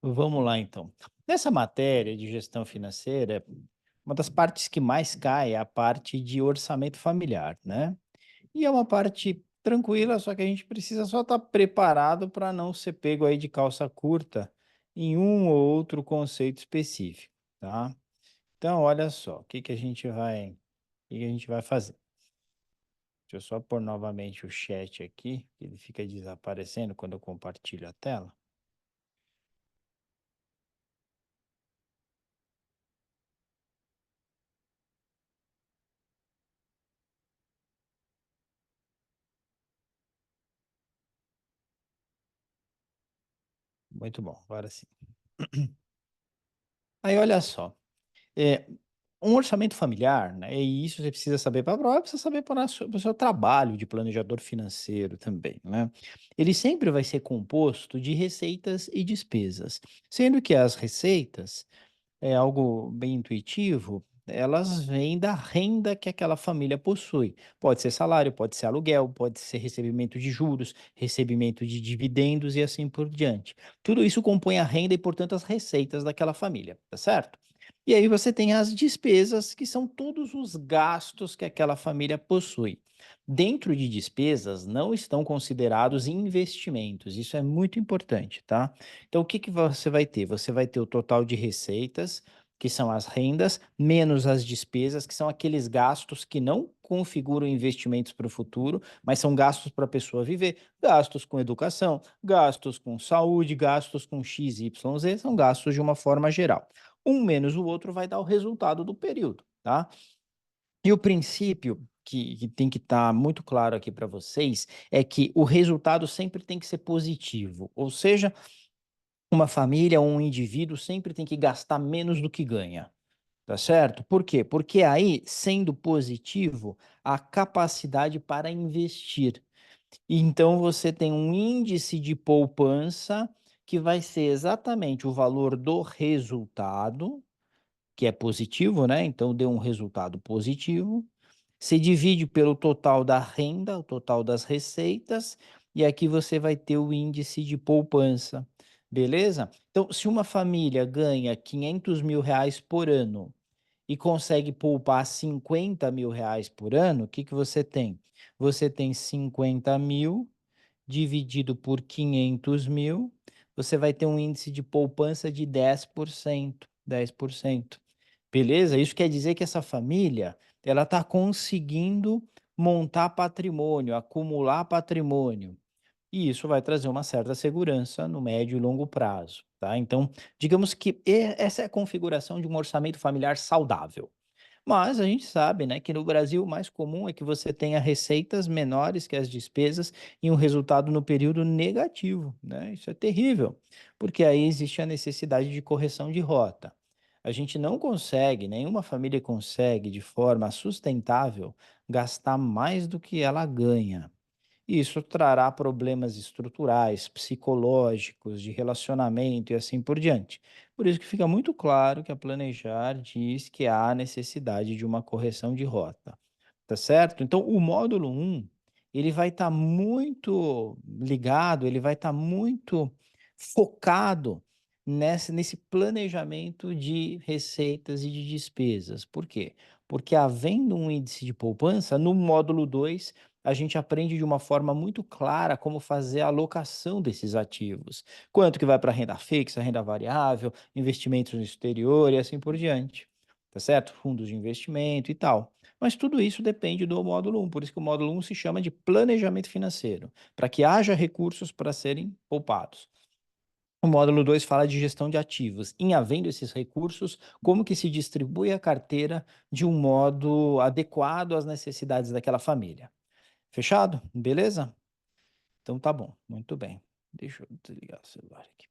Vamos lá, então. Nessa matéria de gestão financeira, uma das partes que mais cai é a parte de orçamento familiar, né? E é uma parte tranquila, só que a gente precisa só estar preparado para não ser pego aí de calça curta em um ou outro conceito específico, tá? Então, olha só, o que que a gente vai fazer? Deixa eu só pôr novamente o chat aqui, que ele fica desaparecendo quando eu compartilho a tela. Muito bom, agora sim. Aí, olha só. É, um orçamento familiar, né, e isso você precisa saber para a prova, precisa saber para o seu trabalho de planejador financeiro também, né? Ele sempre vai ser composto de receitas e despesas, sendo que as receitas é algo bem intuitivo, elas vêm da renda que aquela família possui. Pode ser salário, pode ser aluguel, pode ser recebimento de juros, recebimento de dividendos e assim por diante. Tudo isso compõe a renda e, portanto, as receitas daquela família, tá certo? E aí você tem as despesas, que são todos os gastos que aquela família possui. Dentro de despesas não estão considerados investimentos, isso é muito importante, tá? Então, o que que você vai ter? Você vai ter o total de receitas, que são as rendas, menos as despesas, que são aqueles gastos que não configuram investimentos para o futuro, mas são gastos para a pessoa viver, gastos com educação, gastos com saúde, gastos com X, Y, Z, são gastos de uma forma geral. Um menos o outro vai dar o resultado do período, tá? E o princípio que tem que estar muito claro aqui para vocês é que o resultado sempre tem que ser positivo, ou seja, uma família ou um indivíduo sempre tem que gastar menos do que ganha, tá certo? Por quê? Porque aí, sendo positivo, a capacidade para investir. Então você tem um índice de poupança que vai ser exatamente o valor do resultado, que é positivo, né? Então deu um resultado positivo. Você divide pelo total da renda, o total das receitas, e aqui você vai ter o índice de poupança, beleza? Então, se uma família ganha R$ 500.000 por ano e consegue poupar R$ 50.000 por ano, o que que você tem? Você tem 50.000 dividido por 500.000, você vai ter um índice de poupança de 10%, 10%. Beleza? Isso quer dizer que essa família, ela está conseguindo montar patrimônio, acumular patrimônio. E isso vai trazer uma certa segurança no médio e longo prazo, tá? Então, digamos que essa é a configuração de um orçamento familiar saudável. Mas a gente sabe, né, que no Brasil o mais comum é que você tenha receitas menores que as despesas e um resultado no período negativo, né? Isso é terrível, porque aí existe a necessidade de correção de rota. A gente não consegue, nenhuma família consegue de forma sustentável gastar mais do que ela ganha. Isso trará problemas estruturais, psicológicos, de relacionamento e assim por diante. Por isso que fica muito claro que a Planejar diz que há necessidade de uma correção de rota, tá certo? Então, o módulo um ele vai estar muito ligado, ele vai estar muito focado nesse planejamento de receitas e de despesas. Por quê? Porque havendo um índice de poupança, no módulo 2 a gente aprende de uma forma muito clara como fazer a alocação desses ativos. Quanto que vai para renda fixa, renda variável, investimentos no exterior e assim por diante. Tá certo? Fundos de investimento e tal. Mas tudo isso depende do módulo um, por isso que o módulo um se chama de planejamento financeiro, para que haja recursos para serem poupados. O módulo 2 fala de gestão de ativos. Em havendo esses recursos, como que se distribui a carteira de um modo adequado às necessidades daquela família. Fechado? Beleza? Então tá bom, muito bem. Deixa eu desligar o celular aqui.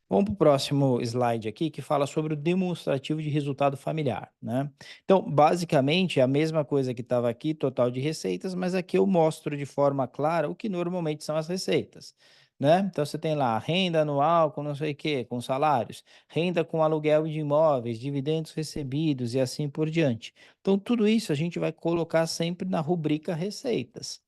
Vamos para o próximo slide aqui, que fala sobre o demonstrativo de resultado familiar, né? Então, basicamente, é a mesma coisa que estava aqui, total de receitas, mas aqui eu mostro de forma clara o que normalmente são as receitas, né? Então, você tem lá renda anual com não sei o quê, com salários, renda com aluguel de imóveis, dividendos recebidos e assim por diante. Então, tudo isso a gente vai colocar sempre na rubrica receitas.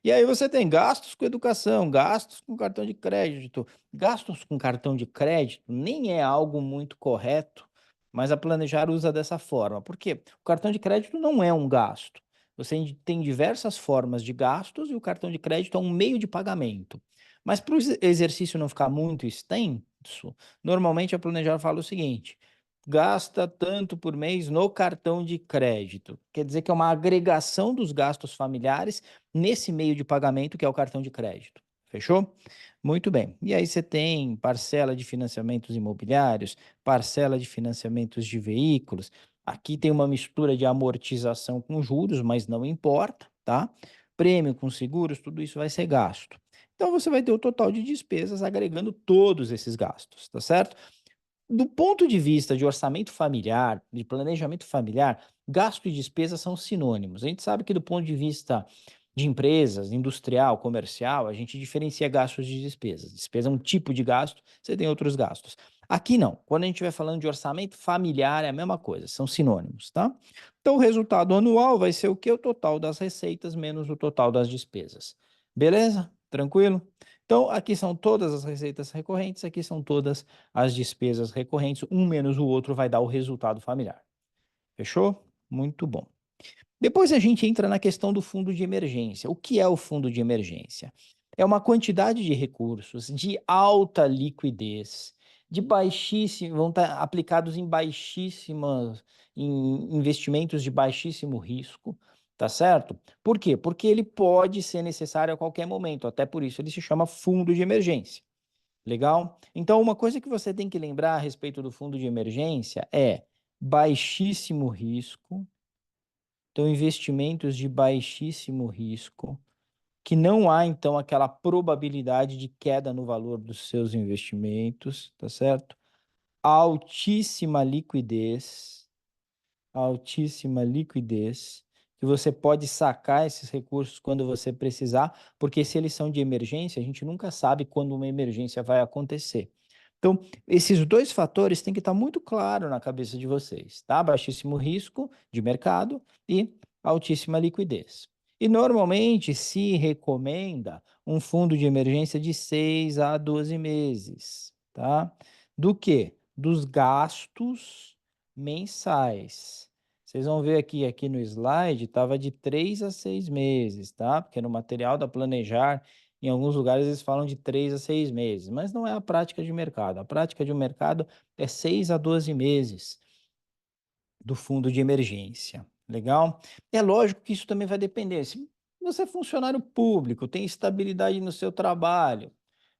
E aí você tem gastos com educação, gastos com cartão de crédito. Gastos com cartão de crédito nem é algo muito correto, mas a Planejar usa dessa forma. Por quê? O cartão de crédito não é um gasto. Você tem diversas formas de gastos e o cartão de crédito é um meio de pagamento. Mas para o exercício não ficar muito extenso, normalmente a Planejar fala o seguinte: gasta tanto por mês no cartão de crédito. Quer dizer que é uma agregação dos gastos familiares nesse meio de pagamento que é o cartão de crédito. Fechou? Muito bem. E aí você tem parcela de financiamentos imobiliários, parcela de financiamentos de veículos. Aqui tem uma mistura de amortização com juros, mas não importa, tá? Prêmio com seguros, tudo isso vai ser gasto. Então você vai ter o total de despesas agregando todos esses gastos, tá certo? Do ponto de vista de orçamento familiar, de planejamento familiar, gasto e despesa são sinônimos. A gente sabe que do ponto de vista de empresas, industrial, comercial, a gente diferencia gastos de despesas. Despesa é um tipo de gasto, você tem outros gastos. Aqui não. Quando a gente vai falando de orçamento familiar, é a mesma coisa, são sinônimos, tá? Então o resultado anual vai ser o que? O total das receitas menos o total das despesas. Beleza? Tranquilo? Então, aqui são todas as receitas recorrentes, aqui são todas as despesas recorrentes, um menos o outro vai dar o resultado familiar. Fechou? Muito bom. Depois a gente entra na questão do fundo de emergência. O que é o fundo de emergência? É uma quantidade de recursos de alta liquidez, de baixíssimo, vão estar aplicados em baixíssimas, em investimentos de baixíssimo risco, tá certo? Por quê? Porque ele pode ser necessário a qualquer momento, até por isso ele se chama fundo de emergência. Legal? Então, uma coisa que você tem que lembrar a respeito do fundo de emergência é baixíssimo risco, então investimentos de baixíssimo risco, que não há então aquela probabilidade de queda no valor dos seus investimentos, tá certo? Altíssima liquidez, altíssima liquidez, que você pode sacar esses recursos quando você precisar, porque se eles são de emergência, a gente nunca sabe quando uma emergência vai acontecer. Então, esses dois fatores têm que estar muito claro na cabeça de vocês, tá? Baixíssimo risco de mercado e altíssima liquidez. E normalmente se recomenda um fundo de emergência de 6 a 12 meses, tá? Do que? Dos gastos mensais. Vocês vão ver aqui no slide, estava de 3 a 6 meses, tá? Porque no material da Planejar em alguns lugares eles falam de 3 a 6 meses, mas não é a prática de mercado. A prática de mercado é 6 a 12 meses do fundo de emergência. Legal? É lógico que isso também vai depender. Se você é funcionário público, tem estabilidade no seu trabalho,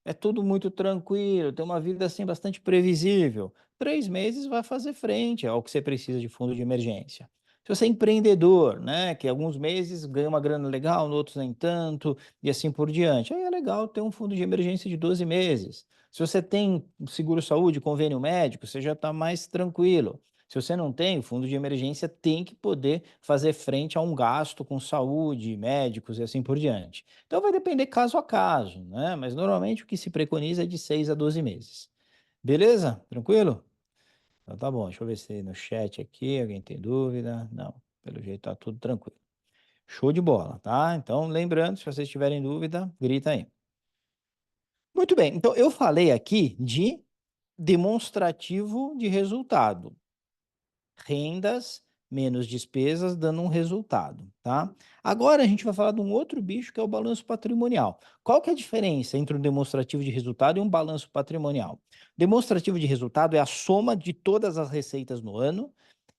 é tudo muito tranquilo, tem uma vida assim bastante previsível, 3 meses vai fazer frente ao que você precisa de fundo de emergência. Se você é empreendedor, né, que alguns meses ganha uma grana legal, outros nem tanto, e assim por diante, aí é legal ter um fundo de emergência de 12 meses. Se você tem seguro-saúde, convênio médico, você já está mais tranquilo. Se você não tem, o fundo de emergência tem que poder fazer frente a um gasto com saúde, médicos e assim por diante. Então vai depender caso a caso, né? Mas normalmente o que se preconiza é de 6 a 12 meses. Beleza? Tranquilo? Então tá bom, deixa eu ver se no chat aqui alguém tem dúvida. Não, pelo jeito tá tudo tranquilo. Show de bola, tá? Então lembrando, se vocês tiverem dúvida, grita aí. Muito bem, então eu falei aqui de demonstrativo de resultado. Rendas menos despesas dando um resultado, tá? Agora a gente vai falar de um outro bicho que é o balanço patrimonial. Qual que é a diferença entre um demonstrativo de resultado e um balanço patrimonial? Demonstrativo de resultado é a soma de todas as receitas no ano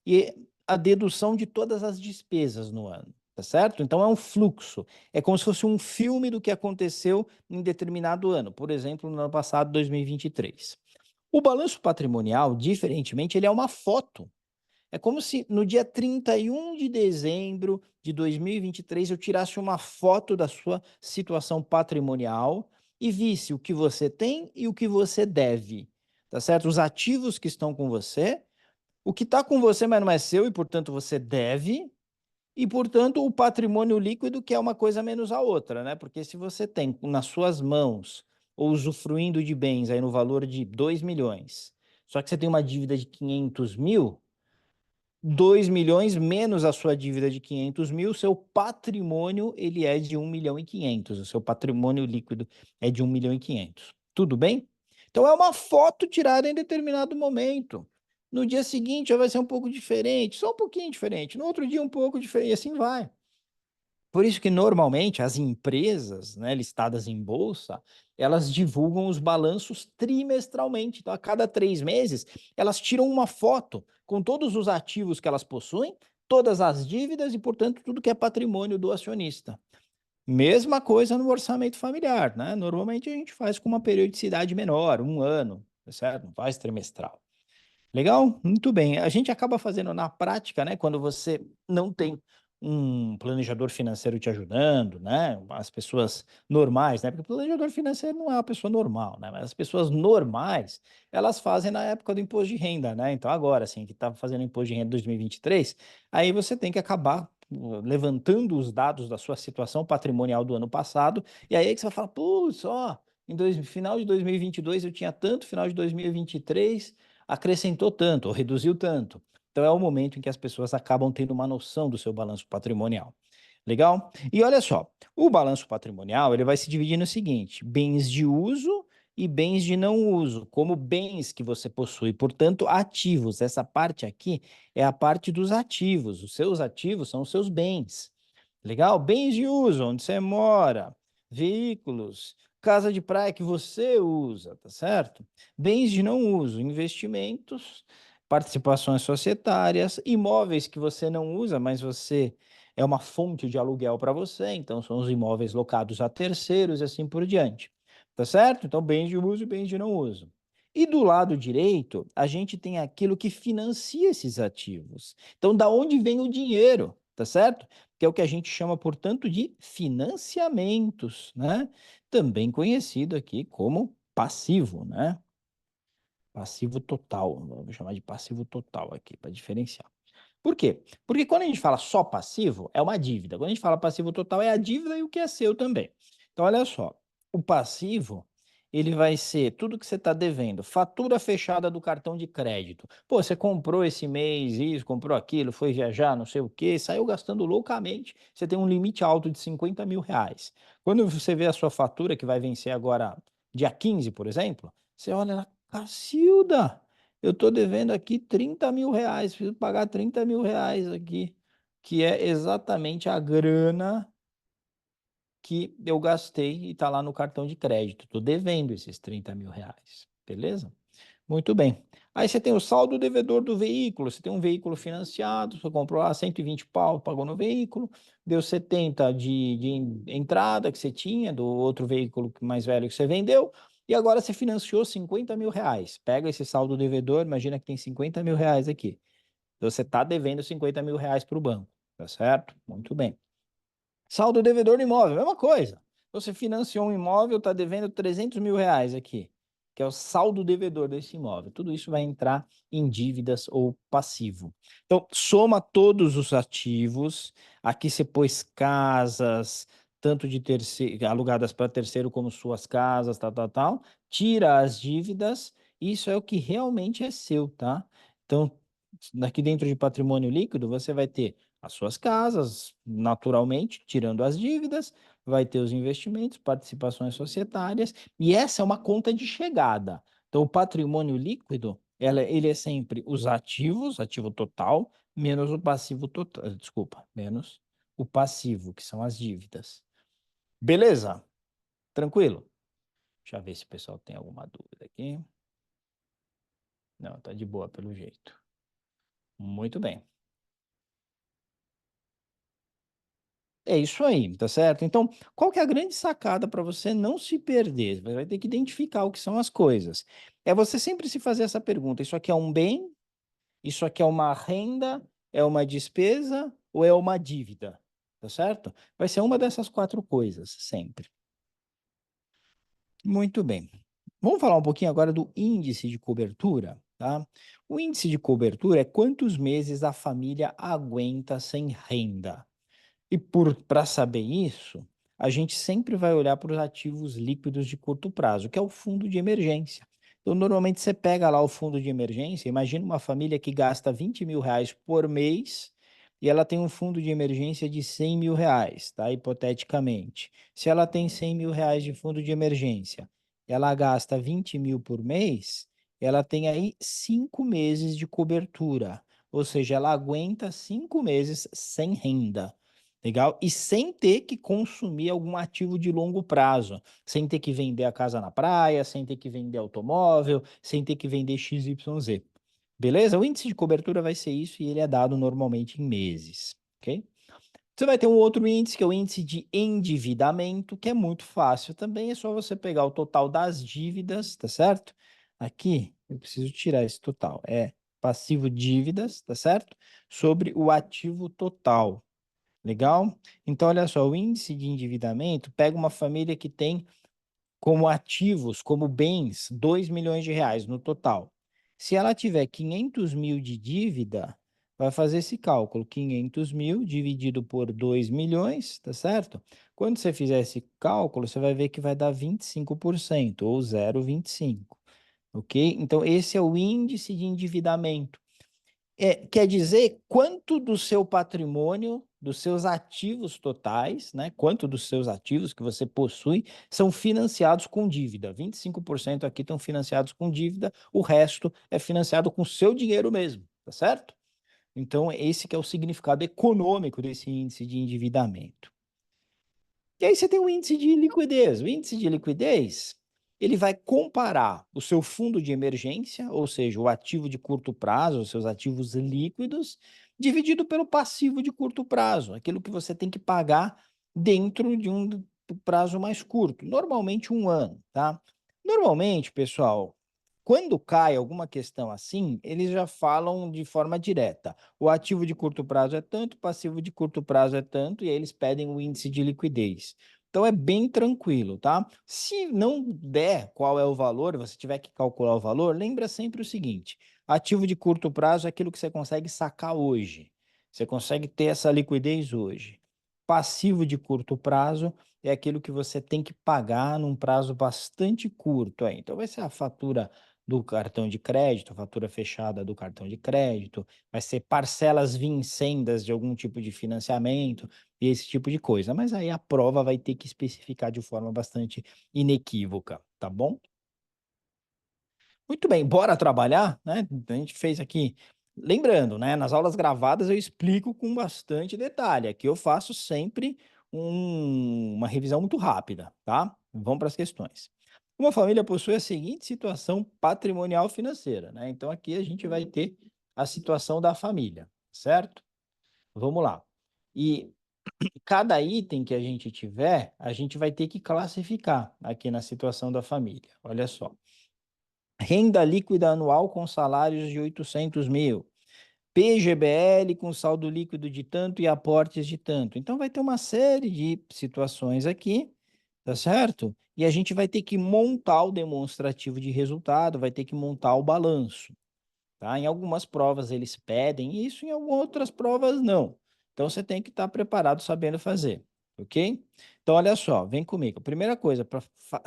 e a dedução de todas as despesas no ano, tá certo? Então é um fluxo, é como se fosse um filme do que aconteceu em determinado ano, por exemplo, no ano passado, 2023. O balanço patrimonial, diferentemente, ele é uma foto. É como se no dia 31 de dezembro de 2023 eu tirasse uma foto da sua situação patrimonial e visse o que você tem e o que você deve, tá certo? Os ativos que estão com você, o que está com você, mas não é seu e, portanto, você deve, e, portanto, o patrimônio líquido, que é uma coisa menos a outra, né? Porque se você tem nas suas mãos ou usufruindo de bens aí no valor de 2 milhões, só que você tem uma dívida de 500 mil, 2 milhões menos a sua dívida de 500 mil, seu patrimônio ele é de 1.500.000. O seu patrimônio líquido é de 1.500.000. Tudo bem? Então é uma foto tirada em determinado momento. No dia seguinte já vai ser um pouco diferente, só um pouquinho diferente. No outro dia um pouco diferente, e assim vai. Por isso que normalmente as empresas, né, listadas em bolsa, elas divulgam os balanços trimestralmente. Então, a cada 3 meses, elas tiram uma foto com todos os ativos que elas possuem, todas as dívidas e, portanto, tudo que é patrimônio do acionista. Mesma coisa no orçamento familiar, né? Normalmente a gente faz com uma periodicidade menor, um ano, tá certo? Não faz trimestral. Legal? Muito bem. A gente acaba fazendo na prática, né? Quando você não tem um planejador financeiro te ajudando, né? As pessoas normais, né? Porque o planejador financeiro não é uma pessoa normal, né? Mas as pessoas normais, elas fazem na época do imposto de renda, né? Então, agora, assim, que está fazendo imposto de renda 2023, aí você tem que acabar levantando os dados da sua situação patrimonial do ano passado, e aí é que você vai falar, putz, ó, final de 2022 eu tinha tanto, final de 2023 acrescentou tanto ou reduziu tanto. Então é o momento em que as pessoas acabam tendo uma noção do seu balanço patrimonial. Legal? E olha só, o balanço patrimonial ele vai se dividir no seguinte: bens de uso e bens de não uso, como bens que você possui, portanto, ativos. Essa parte aqui é a parte dos ativos. Os seus ativos são os seus bens. Legal? Bens de uso, onde você mora, veículos, casa de praia que você usa, tá certo? Bens de não uso, investimentos, participações societárias, imóveis que você não usa, mas você é uma fonte de aluguel para você, então são os imóveis locados a terceiros e assim por diante. Tá certo? Então, bens de uso e bens de não uso. E do lado direito, a gente tem aquilo que financia esses ativos. Então, da onde vem o dinheiro, tá certo? Que é o que a gente chama, portanto, de financiamentos, né? Também conhecido aqui como passivo, né? Passivo total, vou chamar de passivo total aqui para diferenciar. Por quê? Porque quando a gente fala só passivo, é uma dívida. Quando a gente fala passivo total, é a dívida e o que é seu também. Então, olha só, o passivo, ele vai ser tudo que você está devendo. Fatura fechada do cartão de crédito. Pô, você comprou esse mês isso, comprou aquilo, foi viajar, não sei o quê, saiu gastando loucamente. Você tem um limite alto de 50 mil reais. Quando você vê a sua fatura, que vai vencer agora dia 15, por exemplo, você olha lá, Cacilda, eu estou devendo aqui 30 mil reais, preciso pagar 30 mil reais aqui, que é exatamente a grana que eu gastei e está lá no cartão de crédito. Estou devendo esses 30 mil reais, beleza? Muito bem. Aí você tem o saldo devedor do veículo. Você tem um veículo financiado, você comprou lá 120 pau, pagou no veículo, deu 70 de entrada que você tinha do outro veículo mais velho que você vendeu, e agora você financiou 50 mil reais. Pega esse saldo devedor, imagina que tem 50 mil reais aqui. Então você está devendo 50 mil reais para o banco, tá certo? Muito bem. Saldo devedor do imóvel, mesma coisa. Você financiou um imóvel, está devendo 300 mil reais aqui, que é o saldo devedor desse imóvel. Tudo isso vai entrar em dívidas ou passivo. Então, soma todos os ativos. Aqui você pôs casas, tanto de terceiro, alugadas para terceiro como suas casas, tal, tal, tal. Tira as dívidas. Isso é o que realmente é seu, tá? Então, aqui dentro de patrimônio líquido, você vai ter as suas casas, naturalmente, tirando as dívidas, vai ter os investimentos, participações societárias, e essa é uma conta de chegada. Então, o patrimônio líquido, ele é sempre os ativos, ativo total, menos o passivo total, desculpa, menos o passivo, que são as dívidas. Beleza? Tranquilo? Deixa eu ver se o pessoal tem alguma dúvida aqui. Não, tá de boa pelo jeito. Muito bem. É isso aí, tá certo? Então, qual que é a grande sacada para você não se perder? Você vai ter que identificar o que são as coisas. É você sempre se fazer essa pergunta: isso aqui é um bem? Isso aqui é uma renda? É uma despesa? Ou é uma dívida? Tá certo? Vai ser uma dessas quatro coisas, sempre. Muito bem. Vamos falar um pouquinho agora do índice de cobertura, tá? O índice de cobertura é quantos meses a família aguenta sem renda. E para saber isso, a gente sempre vai olhar para os ativos líquidos de curto prazo, que é o fundo de emergência. Então, normalmente você pega lá o fundo de emergência, imagina uma família que gasta R$ 20.000 por mês e ela tem um fundo de emergência de R$ 100.000, tá? Hipoteticamente. Se ela tem R$ 100.000 de fundo de emergência, ela gasta 20 mil por mês, ela tem aí 5 meses de cobertura. Ou seja, ela aguenta 5 meses sem renda. Legal? E sem ter que consumir algum ativo de longo prazo, sem ter que vender a casa na praia, sem ter que vender automóvel, sem ter que vender XYZ. Beleza? O índice de cobertura vai ser isso e ele é dado normalmente em meses, ok? Você vai ter um outro índice, que é o índice de endividamento, que é muito fácil também, é só você pegar o total das dívidas, tá certo? Aqui, eu preciso tirar esse total, é passivo dívidas, tá certo? Sobre o ativo total. Legal? Então, olha só, o índice de endividamento pega uma família que tem como ativos, como bens, R$ 2 milhões no total. Se ela tiver 500 mil de dívida, vai fazer esse cálculo, 500 mil dividido por 2 milhões, tá certo? Quando você fizer esse cálculo, você vai ver que vai dar 25%, ou 0,25, ok? Então, esse é o índice de endividamento. Quer dizer, quanto do seu patrimônio, dos seus ativos totais, né? Quanto dos seus ativos que você possui são financiados com dívida. 25% aqui estão financiados com dívida, o resto é financiado com seu dinheiro mesmo, tá certo? Então, esse que é o significado econômico desse índice de endividamento. E aí você tem o índice de liquidez. O índice de liquidez, ele vai comparar o seu fundo de emergência, ou seja, o ativo de curto prazo, os seus ativos líquidos, dividido pelo passivo de curto prazo, aquilo que você tem que pagar dentro de um prazo mais curto, normalmente 1 ano, tá? Normalmente, pessoal, quando cai alguma questão assim, eles já falam de forma direta. O ativo de curto prazo é tanto, o passivo de curto prazo é tanto, e aí eles pedem o índice de liquidez. Então é bem tranquilo, tá? Se não der qual é o valor, você tiver que calcular o valor, lembra sempre o seguinte: ativo de curto prazo é aquilo que você consegue sacar hoje. Você consegue ter essa liquidez hoje. Passivo de curto prazo é aquilo que você tem que pagar num prazo bastante curto aí. Então vai ser a fatura do cartão de crédito, a fatura fechada do cartão de crédito, vai ser parcelas vincendas de algum tipo de financiamento e esse tipo de coisa. Mas aí a prova vai ter que especificar de forma bastante inequívoca, tá bom? Muito bem, bora trabalhar, né? A gente fez aqui. Lembrando, né? Nas aulas gravadas eu explico com bastante detalhe. Aqui eu faço sempre uma revisão muito rápida, tá? Vamos para as questões. Uma família possui a seguinte situação patrimonial financeira, né? Então aqui a gente vai ter a situação da família, certo? Vamos lá. E cada item que a gente tiver, a gente vai ter que classificar aqui na situação da família. Olha só. Renda líquida anual com salários de 800 mil. PGBL com saldo líquido de tanto e aportes de tanto. Então, vai ter uma série de situações aqui, tá certo? E a gente vai ter que montar o demonstrativo de resultado, vai ter que montar o balanço. Tá? Em algumas provas eles pedem isso, em algumas outras provas não. Então você tem que estar preparado sabendo fazer, ok? Então olha só, vem comigo. Primeira coisa, para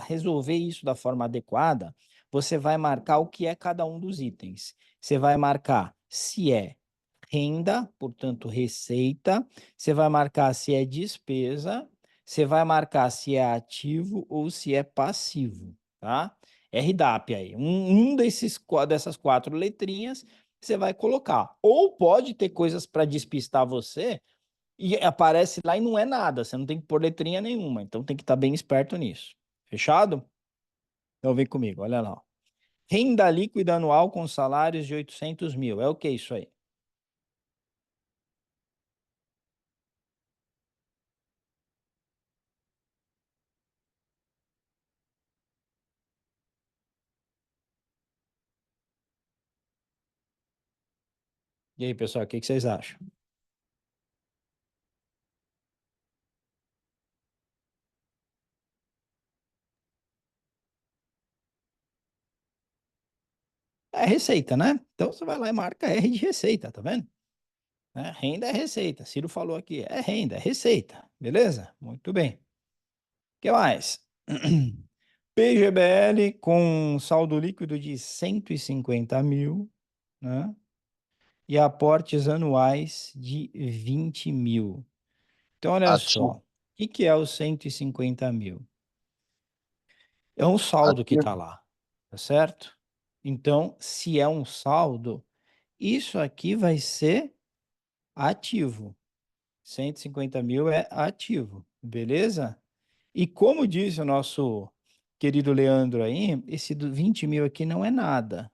resolver isso da forma adequada, você vai marcar o que é cada um dos itens. Você vai marcar se é renda, portanto receita, você vai marcar se é despesa, você vai marcar se é ativo ou se é passivo, tá? RDAP aí, dessas 4 letrinhas você vai colocar. Ou pode ter coisas para despistar você e aparece lá e não é nada, você não tem que pôr letrinha nenhuma, então tem que estar bem esperto nisso. Fechado? Então vem comigo, olha lá. Ó. Renda líquida anual com salários de 800 mil, é o que isso aí? E aí, pessoal, o que vocês acham? É receita, né? Então você vai lá e marca R de receita, tá vendo? Né? Renda é receita. Ciro falou aqui, é renda, é receita. Beleza? Muito bem. O que mais? PGBL com saldo líquido de 150 mil, né? E aportes anuais de 20 mil. Então, olha só, Ativo. o que que é os 150 mil? É um saldo que está Ativo. lá, tá certo? Então, se é um saldo, isso aqui vai ser ativo. 150 mil é ativo, beleza? E como disse o nosso querido Leandro aí, esse 20 mil aqui não é nada.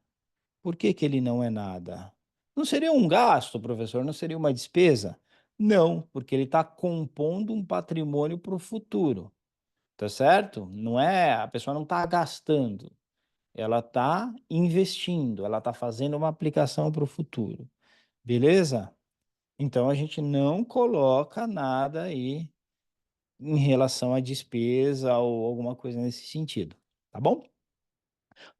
Por que que ele não é nada? Não seria um gasto, professor? Não seria uma despesa? Não, porque ele está compondo um patrimônio para o futuro, tá certo? Não é, a pessoa não está gastando, ela está investindo, ela está fazendo uma aplicação para o futuro, beleza? Então a gente não coloca nada aí em relação à despesa ou alguma coisa nesse sentido, tá bom?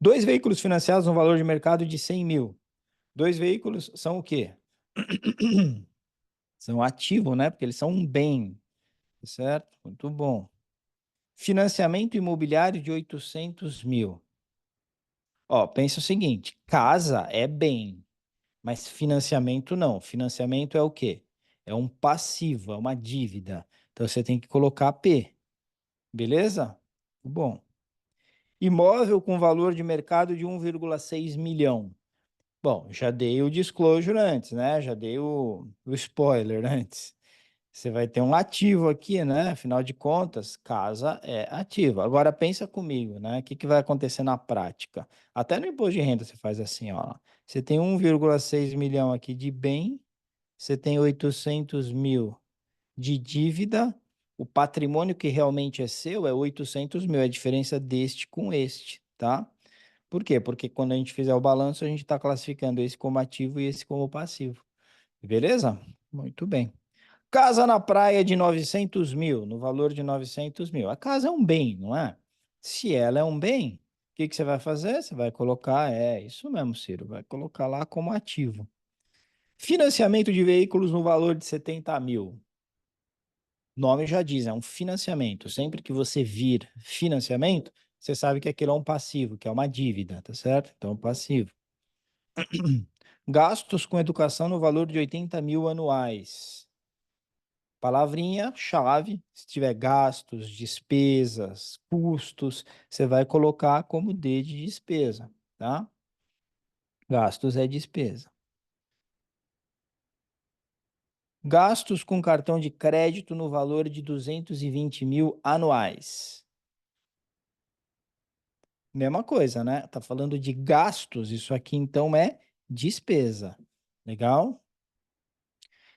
Dois veículos financiados no valor de mercado de 100 mil. Dois veículos são o quê? São ativos, né? Porque eles são um bem, certo? Muito bom. Financiamento imobiliário de 800 mil. Ó, pensa o seguinte: casa é bem, mas financiamento não. Financiamento é o quê? É um passivo, é uma dívida. Então você tem que colocar P, beleza? Bom. Imóvel com valor de mercado de 1,6 milhão. Bom, já dei o disclosure antes, né? Já dei o spoiler antes. Você vai ter um ativo aqui, né? Afinal de contas, casa é ativo. Agora pensa comigo, né? O que que vai acontecer na prática? Até no imposto de renda você faz assim, ó. Você tem 1,6 milhão aqui de bem, você tem 800 mil de dívida, o patrimônio que realmente é seu é 800 mil, é a diferença deste com este, tá? Por quê? Porque quando a gente fizer o balanço, a gente está classificando esse como ativo e esse como passivo. Beleza? Muito bem. Casa na praia de 900 mil, no valor de 900 mil. A casa é um bem, não é? Se ela é um bem, o que que você vai fazer? Você vai colocar, é isso mesmo, Ciro, vai colocar lá como ativo. Financiamento de veículos no valor de 70 mil. O nome já diz, é um financiamento. Sempre que você vir financiamento, você sabe que aquilo é um passivo, que é uma dívida, tá certo? Então, passivo. Gastos com educação no valor de 80 mil anuais. Palavrinha-chave, se tiver gastos, despesas, custos, você vai colocar como D de despesa, tá? Gastos é despesa. Gastos com cartão de crédito no valor de 220 mil anuais. Mesma coisa, né? Tá falando de gastos, isso aqui então é despesa. Legal?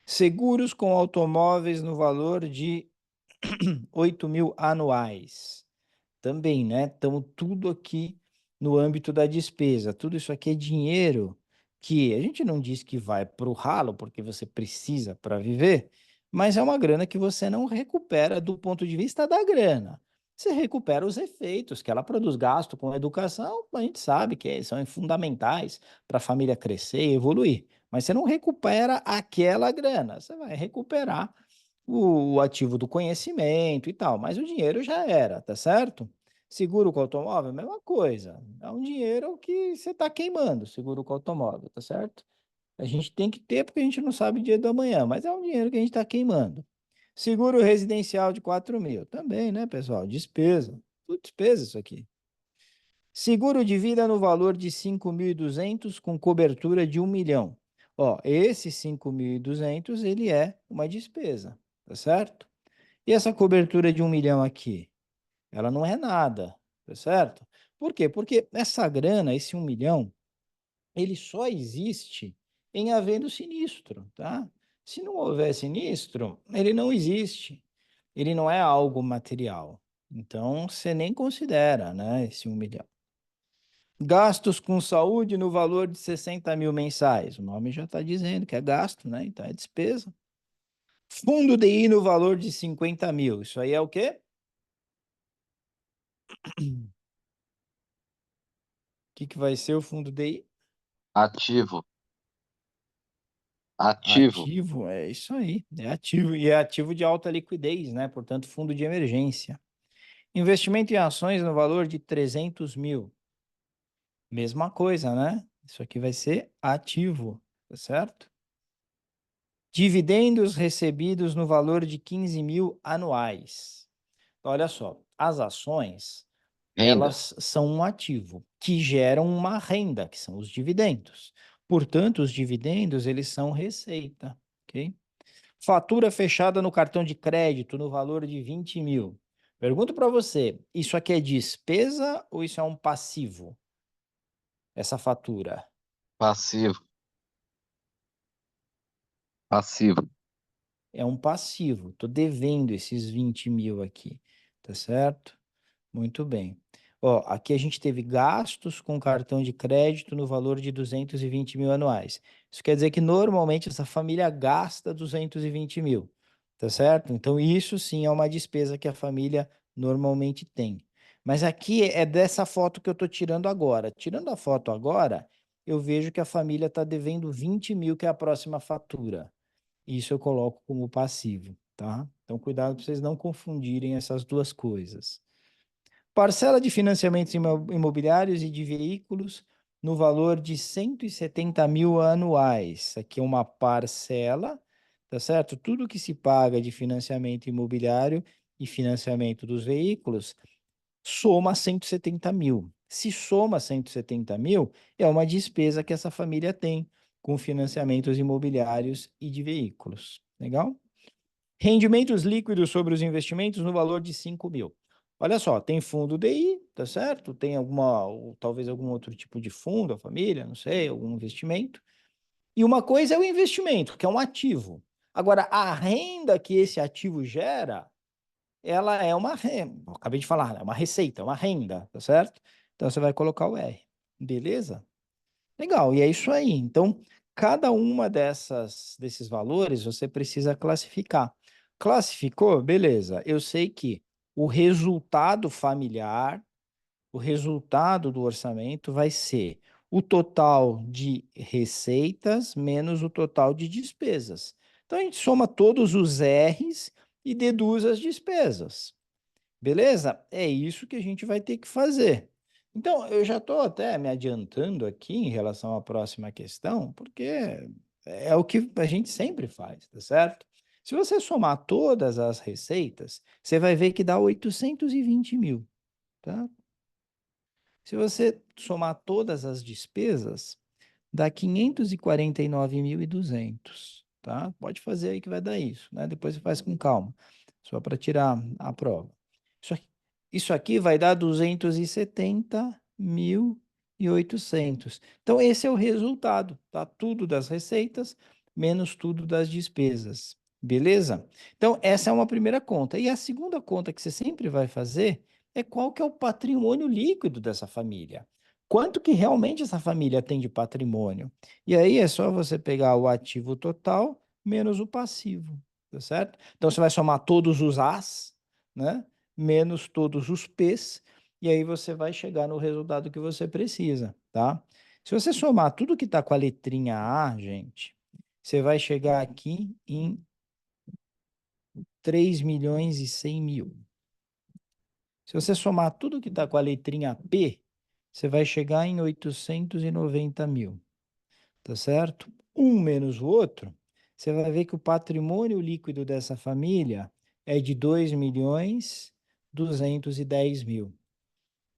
Seguros com automóveis no valor de 8 mil anuais. Também, né? Estamos tudo aqui no âmbito da despesa. Tudo isso aqui é dinheiro que a gente não diz que vai para o ralo porque você precisa para viver, mas é uma grana que você não recupera do ponto de vista da grana. Você recupera os efeitos que ela produz. Gasto com educação, a gente sabe que são fundamentais para a família crescer e evoluir, mas você não recupera aquela grana, você vai recuperar o ativo do conhecimento e tal, mas o dinheiro já era, tá certo? Seguro com automóvel, mesma coisa. É um dinheiro que você está queimando, seguro com automóvel, tá certo? A gente tem que ter porque a gente não sabe o dia do amanhã, mas é um dinheiro que a gente está queimando. Seguro residencial de 4 mil, também, né, pessoal? Despesa. Tudo despesa isso aqui. Seguro de vida no valor de 5.200 com cobertura de 1 milhão. Ó, esse 5.200 ele é uma despesa, tá certo? E essa cobertura de 1 milhão aqui? Ela não é nada, tá certo? Por quê? Porque essa grana, esse 1 milhão, ele só existe em havendo sinistro, tá? Se não houver sinistro, ele não existe. Ele não é algo material. Então, você nem considera, né, esse 1 milhão. Gastos com saúde no valor de 60 mil mensais. O nome já está dizendo que é gasto, né? Então é despesa. Fundo DI no valor de 50 mil. Isso aí é o quê? O que que vai ser o fundo DI? Ativo. Ativo. Ativo, é isso aí. É ativo e é ativo de alta liquidez, né? Portanto, fundo de emergência. Investimento em ações no valor de 300 mil. Mesma coisa, né? Isso aqui vai ser ativo, tá certo? Dividendos recebidos no valor de 15 mil anuais. Olha só, as ações, Renda. elas são um ativo que geram uma renda, que são os dividendos. Portanto, os dividendos, eles são receita, ok? Fatura fechada no cartão de crédito no valor de 20 mil. Pergunto para você, isso aqui é despesa ou isso é um passivo? Essa fatura Passivo. Passivo. é um passivo. Estou devendo esses 20 mil aqui, tá certo? Muito bem. Ó, aqui a gente teve gastos com cartão de crédito no valor de 220 mil anuais. Isso quer dizer que normalmente essa família gasta 220 mil, tá certo? Então isso sim é uma despesa que a família normalmente tem. Mas aqui é dessa foto que eu estou tirando agora. Tirando a foto agora, eu vejo que a família está devendo 20 mil, que é a próxima fatura. Isso eu coloco como passivo, tá? Então cuidado para vocês não confundirem essas duas coisas. Parcela de financiamentos imobiliários e de veículos no valor de 170 mil anuais. Aqui é uma parcela, tá certo? Tudo que se paga de financiamento imobiliário e financiamento dos veículos soma 170 mil. Se soma 170 mil, é uma despesa que essa família tem com financiamentos imobiliários e de veículos. Legal? Rendimentos líquidos sobre os investimentos no valor de 5 mil. Olha só, tem fundo DI, tá certo? Tem alguma, ou talvez algum outro tipo de fundo, a família, não sei, algum investimento. E uma coisa é o investimento, que é um ativo. Agora, a renda que esse ativo gera, ela é uma renda, acabei de falar, é uma receita, é uma renda, tá certo? Então você vai colocar o R. Beleza? Legal, e é isso aí. Então, cada uma desses valores você precisa classificar. Classificou? Beleza. Eu sei que o resultado familiar, o resultado do orçamento vai ser o total de receitas menos o total de despesas. Então, a gente soma todos os R's e deduz as despesas. Beleza? É isso que a gente vai ter que fazer. Então, eu já estou até me adiantando aqui em relação à próxima questão, porque é o que a gente sempre faz, tá certo? Se você somar todas as receitas, você vai ver que dá 820 mil, tá? Se você somar todas as despesas, dá 549.200, tá? Pode fazer aí que vai dar isso, né? Depois você faz com calma, só para tirar a prova. Isso aqui, isso aqui vai dar 270.800. Então, esse é o resultado, tá? Tudo das receitas menos tudo das despesas, beleza? Então, essa é uma primeira conta. E a segunda conta que você sempre vai fazer é qual que é o patrimônio líquido dessa família. Quanto que realmente essa família tem de patrimônio? E aí é só você pegar o ativo total menos o passivo, tá certo? Então você vai somar todos os As, né? Menos todos os Ps, e aí você vai chegar no resultado que você precisa, tá? Se você somar tudo que está com a letrinha A, gente, você vai chegar aqui em 3.100.000. Se você somar tudo que está com a letrinha P, você vai chegar em 890 mil, tá certo? Um menos o outro, você vai ver que o patrimônio líquido dessa família é de 2.210.000.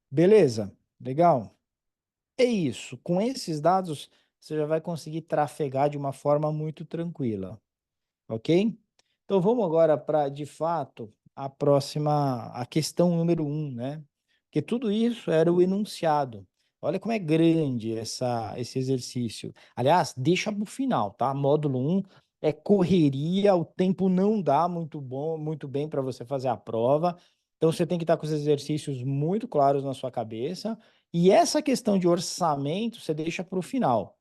Beleza? Legal? É isso. Com esses dados, você já vai conseguir trafegar de uma forma muito tranquila. Ok? Então vamos agora para, de fato, a questão número um, né? Porque tudo isso era o enunciado. Olha como é grande esse exercício. Aliás, deixa para o final, tá? Módulo um é correria, o tempo não dá muito bom, muito bem para você fazer a prova. Então você tem que estar com os exercícios muito claros na sua cabeça. E essa questão de orçamento você deixa para o final.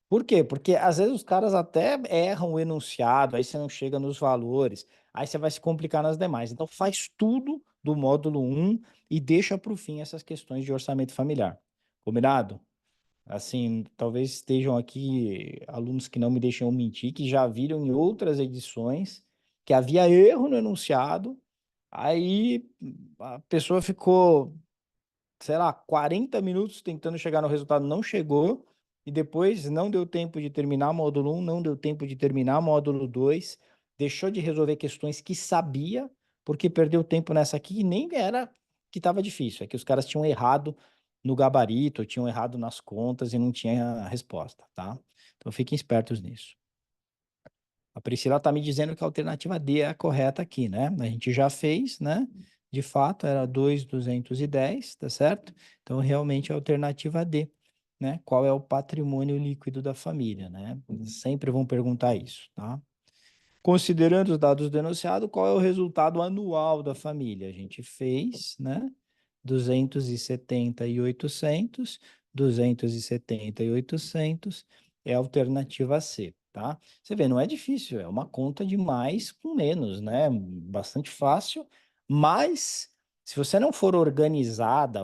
Por quê? Porque às vezes os caras até erram o enunciado, aí você não chega nos valores, aí você vai se complicar nas demais. Então faz tudo do módulo um e deixa para o fim essas questões de orçamento familiar. Combinado? Assim, talvez estejam aqui alunos que não me deixam mentir, que já viram em outras edições que havia erro no enunciado, Aí a pessoa ficou, sei lá, 40 minutos tentando chegar no resultado, não chegou, e depois não deu tempo de terminar módulo um, não deu tempo de terminar módulo 2, deixou de resolver questões que sabia, porque perdeu tempo nessa aqui, e nem era que estava difícil, é que os caras tinham errado no gabarito, tinham errado nas contas e não tinha a resposta, tá? Então fiquem espertos nisso. A Priscila está me dizendo que a alternativa D é a correta aqui, né? A gente já fez, né? De fato, era 2.210, tá certo? Então, realmente, é a alternativa D, né? Qual é o patrimônio líquido da família, né? Sempre vão perguntar isso, tá? Considerando os dados denunciados, qual é o resultado anual da família? A gente fez, né? 270 e 800, 270 e 800 é a alternativa C, tá? Você vê, não é difícil, é uma conta de mais com menos, né? Bastante fácil, mas se você não for organizado,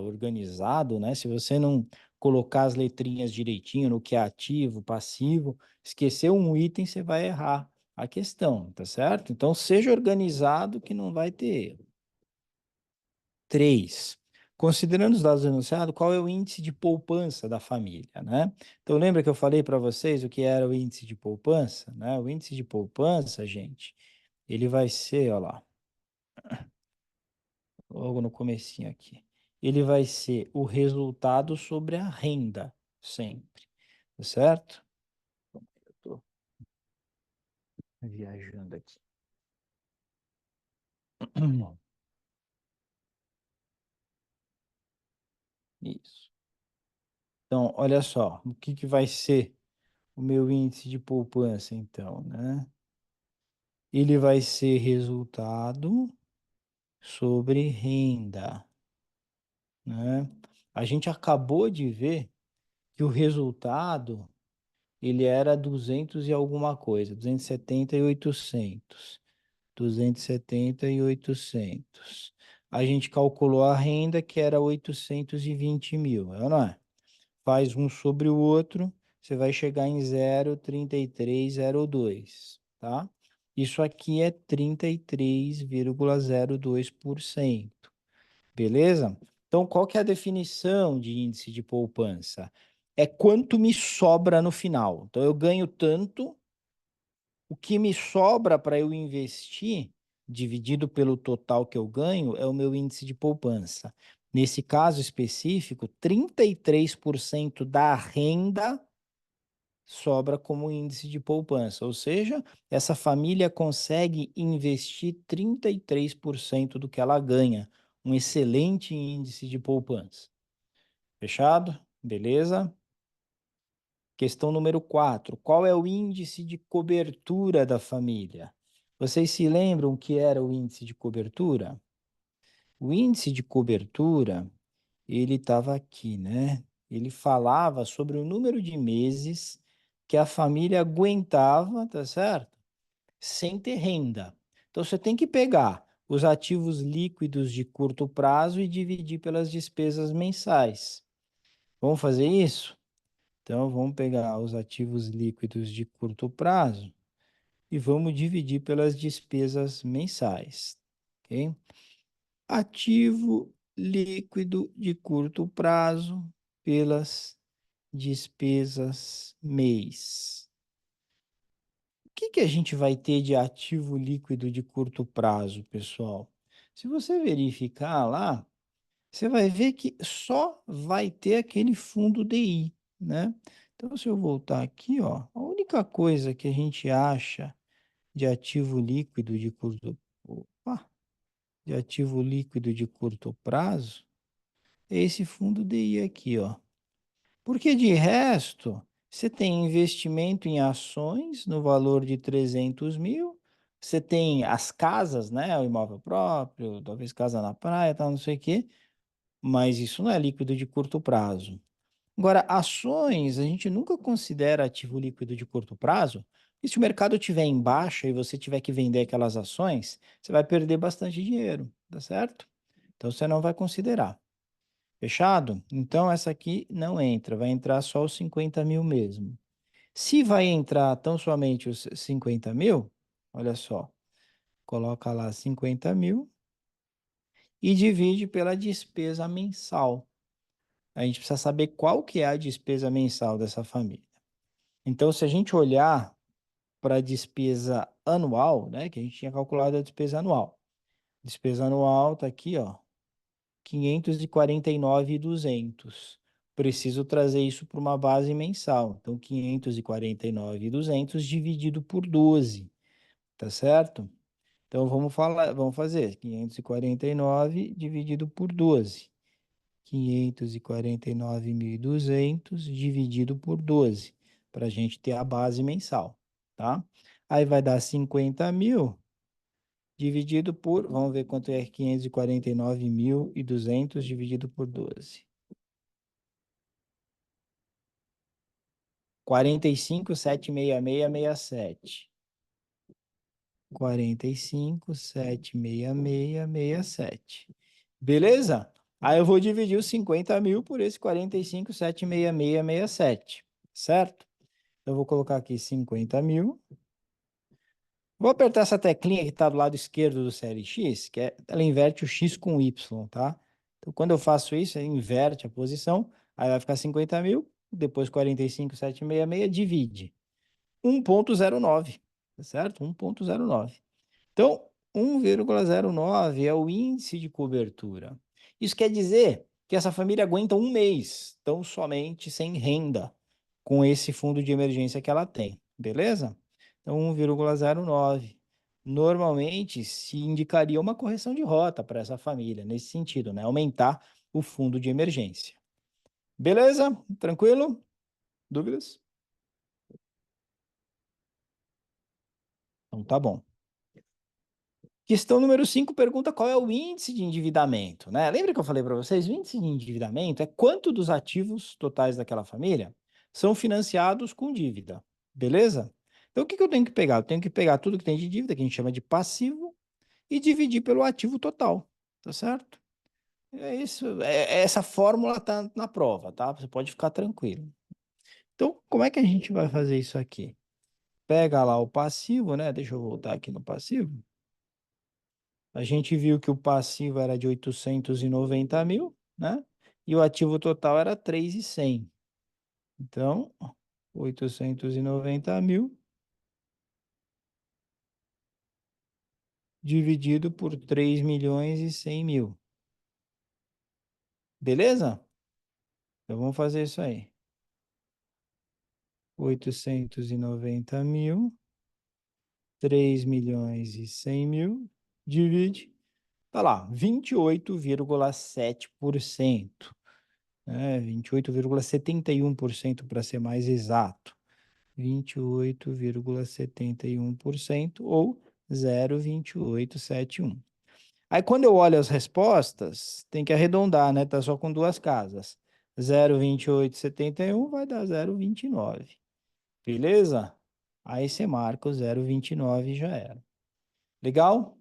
né? Se você não colocar as letrinhas direitinho no que é ativo, passivo, esquecer um item, você vai errar a questão, tá certo? Então, seja organizado que não vai ter erro. 3. Considerando os dados enunciados, qual é o índice de poupança da família, né? Então, lembra que eu falei para vocês o que era o índice de poupança, né? O índice de poupança, gente, ele vai ser, ó lá, logo no comecinho aqui. Ele vai ser o resultado sobre a renda, sempre, tá certo? Eu tô viajando aqui. Isso. Então, olha só, o que que vai ser o meu índice de poupança, então, né? Ele vai ser resultado sobre renda, né? A gente acabou de ver que o resultado, ele era 200 e alguma coisa, 270 e 800. 270 e 800. A gente calculou a renda que era 820 mil, não é? Faz um sobre o outro, você vai chegar em 0,3302, tá? Isso aqui é 33,02%, beleza? Então, qual que é a definição de índice de poupança? É quanto me sobra no final. Então, eu ganho tanto, o que me sobra para eu investir, dividido pelo total que eu ganho, é o meu índice de poupança. Nesse caso específico, 33% da renda sobra como índice de poupança, ou seja, essa família consegue investir 33% do que ela ganha, um excelente índice de poupança. Fechado? Beleza? Questão número 4. Qual é o índice de cobertura da família? Vocês se lembram que era o índice de cobertura? O índice de cobertura, ele estava aqui, né? Ele falava sobre o número de meses que a família aguentava, tá certo? Sem ter renda. Então você tem que pegar os ativos líquidos de curto prazo e dividir pelas despesas mensais. Vamos fazer isso? Então vamos pegar os ativos líquidos de curto prazo e vamos dividir pelas despesas mensais, ok? Ativo líquido de curto prazo pelas despesas mês. O que que a gente vai ter de ativo líquido de curto prazo, pessoal? Se você verificar lá, você vai ver que só vai ter aquele fundo DI, né? Então, se eu voltar aqui, ó, a única coisa que a gente acha de ativo líquido de curto, opa, de ativo líquido de curto prazo é esse fundo DI aqui, ó. Porque de resto, você tem investimento em ações no valor de 300 mil, você tem as casas, né? O imóvel próprio, talvez casa na praia, tal, não sei o quê, mas isso não é líquido de curto prazo. Agora, ações, a gente nunca considera ativo líquido de curto prazo, e se o mercado estiver em baixa e você tiver que vender aquelas ações, você vai perder bastante dinheiro, tá certo? Então, você não vai considerar. Fechado? Então, essa aqui não entra, vai entrar só os 50 mil mesmo. Se vai entrar tão somente os 50 mil, olha só, coloca lá 50 mil, e divide pela despesa mensal. A gente precisa saber qual que é a despesa mensal dessa família. Então, se a gente olhar para a despesa anual, né, que a gente tinha calculado a despesa anual. Despesa anual está aqui, ó, 549.200. Preciso trazer isso para uma base mensal. Então, 549.200 dividido por 12, tá certo? Então, vamos fazer 549 dividido por 12. 549.200 dividido por 12, para a gente ter a base mensal, tá? Aí vai dar 50 mil dividido por, vamos ver quanto é 549.200 dividido por 12. 45.76667. 45.76667. Beleza? Aí eu vou dividir os 50 mil por esse 45.76667, certo? Então eu vou colocar aqui 50 mil. Vou apertar essa teclinha que está do lado esquerdo do série X, ela inverte o X com o Y, tá? Então quando eu faço isso, inverte a posição, aí vai ficar 50 mil, depois 45.766, divide. 1,09, tá certo? 1,09. Então, 1,09 é o índice de cobertura. Isso quer dizer que essa família aguenta um mês, tão somente sem renda, com esse fundo de emergência que ela tem, beleza? Então, 1,09. Normalmente, se indicaria uma correção de rota para essa família, nesse sentido, né? Aumentar o fundo de emergência. Beleza? Tranquilo? Dúvidas? Então, tá bom. Questão número 5 pergunta qual é o índice de endividamento, né? Lembra que eu falei para vocês? O índice de endividamento é quanto dos ativos totais daquela família são financiados com dívida, beleza? Então, o que eu tenho que pegar? Eu tenho que pegar tudo que tem de dívida, que a gente chama de passivo, e dividir pelo ativo total, tá certo? É isso, essa fórmula tá na prova, tá? Você pode ficar tranquilo. Então, como é que a gente vai fazer isso aqui? Pega lá o passivo, né? Deixa eu voltar aqui no passivo. A gente viu que o passivo era de 890 mil, né? E o ativo total era 3.100. Então, 890 mil dividido por 3.100.000. Beleza? Então, vamos fazer isso aí. 890 mil, 3.100.000, divide, tá lá, 28,7%. 28,71% para ser mais exato. 28,71% ou 0,2871. Aí quando eu olho as respostas, tem que arredondar, né? Tá só com duas casas. 0,2871 vai dar 0,29. Beleza? Aí você marca o 0,29 e já era. Legal?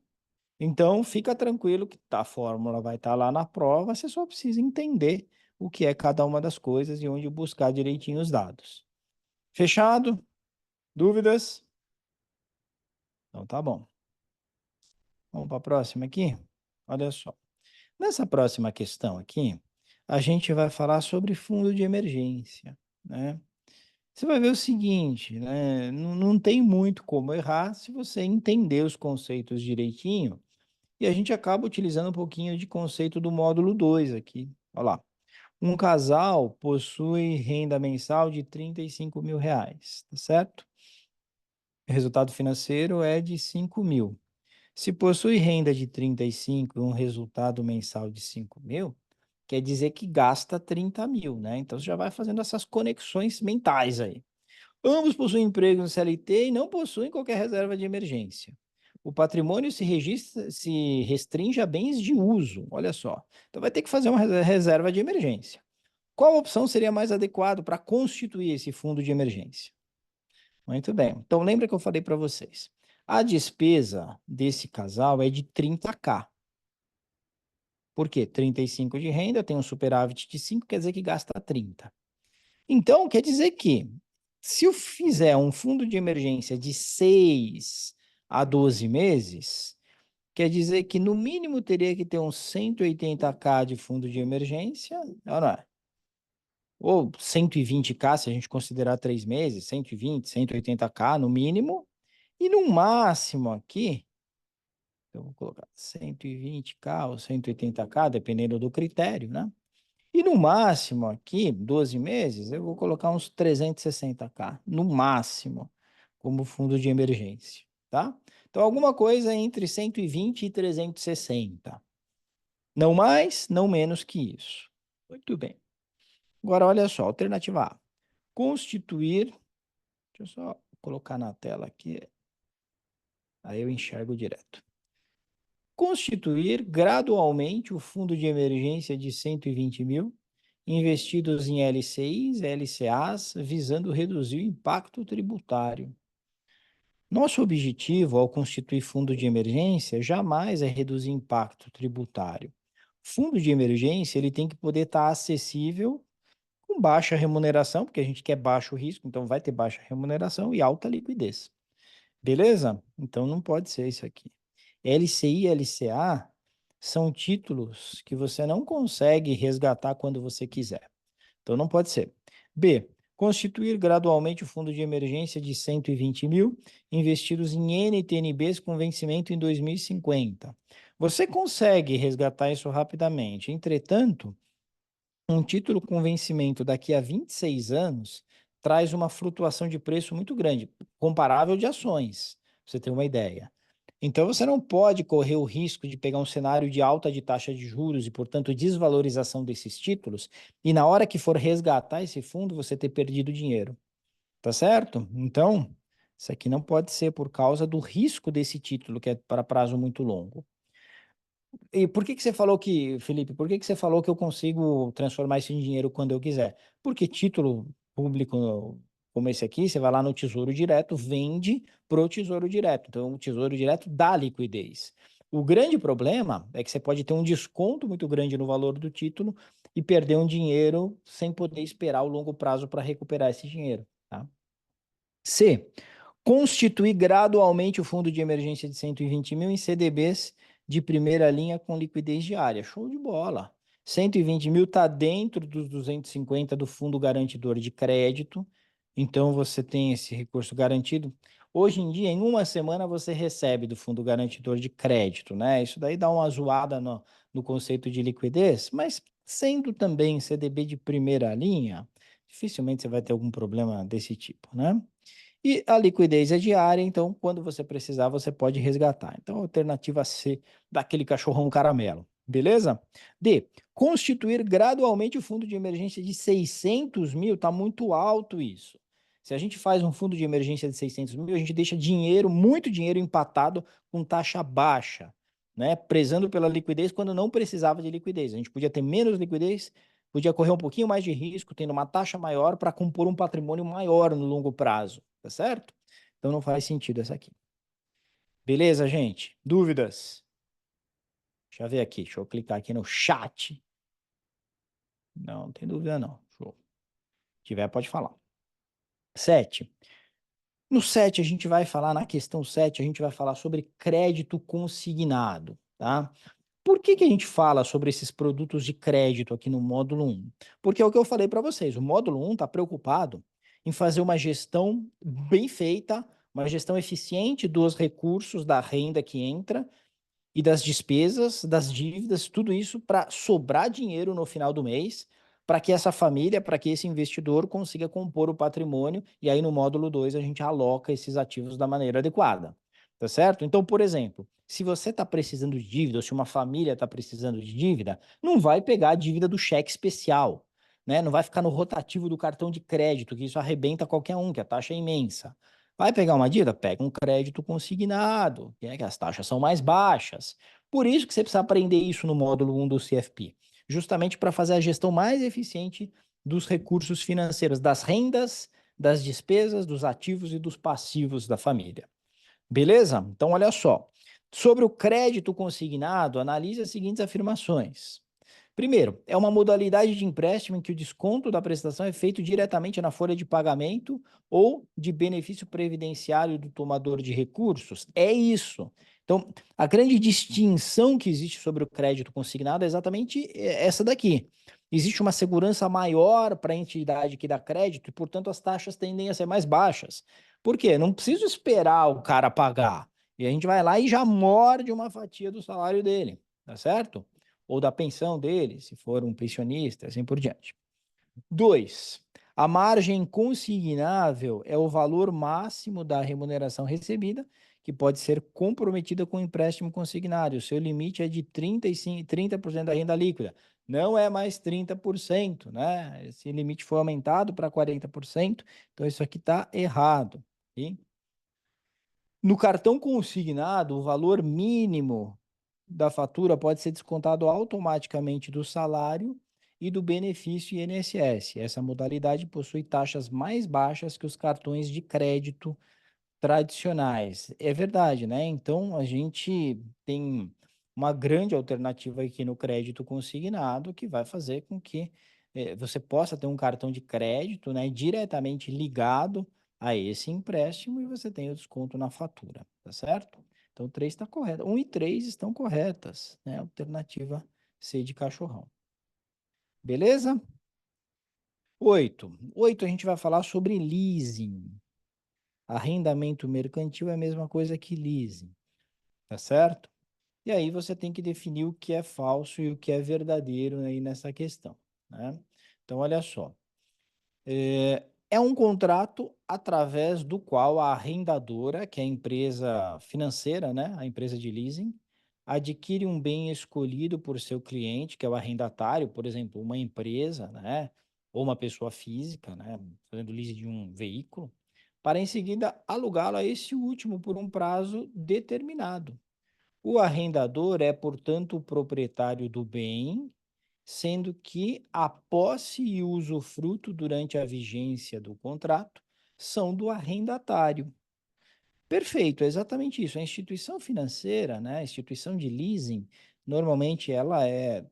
Então fica tranquilo que a fórmula vai estar lá na prova, você só precisa entender o que é cada uma das coisas e onde buscar direitinho os dados. Fechado? Dúvidas? Então tá bom. Vamos para a próxima aqui? Olha só. Nessa próxima questão aqui, a gente vai falar sobre fundo de emergência, né? Você vai ver o seguinte, né? Não tem muito como errar se você entender os conceitos direitinho, e a gente acaba utilizando um pouquinho de conceito do módulo 2 aqui. Olha lá. Um casal possui renda mensal de R$ 35.000, tá certo? O resultado financeiro é de 5.000. Se possui renda de 35 e um resultado mensal de 5.000, quer dizer que gasta 30.000, né? Então você já vai fazendo essas conexões mentais aí. Ambos possuem emprego no CLT e não possuem qualquer reserva de emergência. O patrimônio se restringe a bens de uso, olha só. Então vai ter que fazer uma reserva de emergência. Qual opção seria mais adequado para constituir esse fundo de emergência? Muito bem. Então, lembra que eu falei para vocês. A despesa desse casal é de 30k. Por quê? 35 de renda, tem um superávit de 5, quer dizer que gasta 30. Então, quer dizer que, se eu fizer um fundo de emergência de 6 a 12 meses, Quer dizer que no mínimo teria que ter uns 180k de fundo de emergência, não é? Ou 120k, se a gente considerar 3 meses, 120, 180k no mínimo, e no máximo aqui, eu vou colocar 120k ou 180k, dependendo do critério, né? E no máximo aqui, 12 meses, eu vou colocar uns 360k, no máximo, como fundo de emergência, tá? Então, alguma coisa entre 120 e 360. Não mais, não menos que isso. Muito bem. Agora, olha só, alternativa A. Constituir, deixa eu só colocar na tela aqui, aí eu enxergo direto. Constituir gradualmente o fundo de emergência de 120 mil, investidos em LCIs, LCAs, visando reduzir o impacto tributário. Nosso objetivo ao constituir fundo de emergência jamais é reduzir impacto tributário. Fundo de emergência, ele tem que poder estar acessível com baixa remuneração, porque a gente quer baixo risco, então vai ter baixa remuneração e alta liquidez. Beleza? Então não pode ser isso aqui. LCI e LCA são títulos que você não consegue resgatar quando você quiser. Então não pode ser. B. Constituir gradualmente o fundo de emergência de 120 mil, investidos em NTNBs com vencimento em 2050. Você consegue resgatar isso rapidamente. Entretanto, um título com vencimento daqui a 26 anos traz uma flutuação de preço muito grande, comparável de ações, pra você ter uma ideia. Então, você não pode correr o risco de pegar um cenário de alta de taxa de juros e, portanto, desvalorização desses títulos, e na hora que for resgatar esse fundo, você ter perdido dinheiro. Tá certo? Então, isso aqui não pode ser por causa do risco desse título, que é para prazo muito longo. E por que você falou que, Felipe, por que você falou que eu consigo transformar isso em dinheiro quando eu quiser? Porque título público como esse aqui, você vai lá no Tesouro Direto, vende pro Tesouro Direto. Então, o Tesouro Direto dá liquidez. O grande problema é que você pode ter um desconto muito grande no valor do título e perder um dinheiro sem poder esperar o longo prazo para recuperar esse dinheiro, tá? C. Constituir gradualmente o fundo de emergência de 120 mil em CDBs de primeira linha com liquidez diária. Show de bola. 120 mil está dentro dos 250 do fundo garantidor de crédito. Então você tem esse recurso garantido. Hoje em dia, em uma semana, você recebe do fundo garantidor de crédito, né? Isso daí dá uma zoada no conceito de liquidez, mas sendo também CDB de primeira linha, dificilmente você vai ter algum problema desse tipo, né? E a liquidez é diária, então quando você precisar, você pode resgatar. Então, alternativa C, daquele cachorrão caramelo. Beleza? D. Constituir gradualmente o fundo de emergência de 600 mil, está muito alto isso. Se a gente faz um fundo de emergência de 600 mil, a gente deixa dinheiro, muito dinheiro empatado com taxa baixa, né? Prezando pela liquidez quando não precisava de liquidez. A gente podia ter menos liquidez, podia correr um pouquinho mais de risco, tendo uma taxa maior para compor um patrimônio maior no longo prazo, tá certo? Então não faz sentido essa aqui. Beleza, gente? Dúvidas? Deixa eu ver aqui, deixa eu clicar aqui no chat. Não, não tem dúvida não. Show. Se tiver, pode falar. 7. No 7, a gente vai falar, na questão 7, a gente vai falar sobre crédito consignado, tá? Por que a gente fala sobre esses produtos de crédito aqui no módulo 1? Porque é o que eu falei para vocês, o módulo 1 está preocupado em fazer uma gestão bem feita, uma gestão eficiente dos recursos, da renda que entra e das despesas, das dívidas, tudo isso para sobrar dinheiro no final do mês, para que essa família, para que esse investidor consiga compor o patrimônio, e aí no módulo 2 a gente aloca esses ativos da maneira adequada, tá certo? Então, por exemplo, se você está precisando de dívida, ou se uma família está precisando de dívida, não vai pegar a dívida do cheque especial, né? Não vai ficar no rotativo do cartão de crédito, que isso arrebenta qualquer um, que a taxa é imensa. Vai pegar uma dívida? Pega um crédito consignado, que as taxas são mais baixas. Por isso que você precisa aprender isso no módulo 1 do CFP, justamente para fazer a gestão mais eficiente dos recursos financeiros, das rendas, das despesas, dos ativos e dos passivos da família. Beleza? Então, olha só. Sobre o crédito consignado, analise as seguintes afirmações. Primeiro, é uma modalidade de empréstimo em que o desconto da prestação é feito diretamente na folha de pagamento ou de benefício previdenciário do tomador de recursos. É isso. Então, a grande distinção que existe sobre o crédito consignado é exatamente essa daqui. Existe uma segurança maior para a entidade que dá crédito e, portanto, as taxas tendem a ser mais baixas. Por quê? Não preciso esperar o cara pagar. E a gente vai lá e já morde uma fatia do salário dele, tá certo? Ou da pensão dele, se for um pensionista, assim por diante. 2. A margem consignável é o valor máximo da remuneração recebida, que pode ser comprometida com o empréstimo consignado. O seu limite é de 30% da renda líquida. Não é mais 30%, né? Esse limite foi aumentado para 40%, então isso aqui está errado. Okay? No cartão consignado, o valor mínimo da fatura pode ser descontado automaticamente do salário e do benefício INSS. Essa modalidade possui taxas mais baixas que os cartões de crédito tradicionais. É verdade, né? Então a gente tem uma grande alternativa aqui no crédito consignado que vai fazer com que você possa ter um cartão de crédito, né, diretamente ligado a esse empréstimo e você tem o desconto na fatura, tá certo? Então, 3 está correto. 1 e 3 estão corretas, né? Alternativa C de cachorrão. Beleza? 8. 8 a gente vai falar sobre leasing. Arrendamento mercantil é a mesma coisa que leasing, tá certo? E aí você tem que definir o que é falso e o que é verdadeiro aí nessa questão, né? Então, olha só. É um contrato através do qual a arrendadora, que é a empresa financeira, né, a empresa de leasing, adquire um bem escolhido por seu cliente, que é o arrendatário, por exemplo, uma empresa, né, ou uma pessoa física, né, fazendo leasing de um veículo, para em seguida alugá-lo a esse último por um prazo determinado. O arrendador é, portanto, o proprietário do bem, sendo que a posse e o usufruto durante a vigência do contrato são do arrendatário. Perfeito, é exatamente isso. A instituição financeira, né, a instituição de leasing, normalmente ela é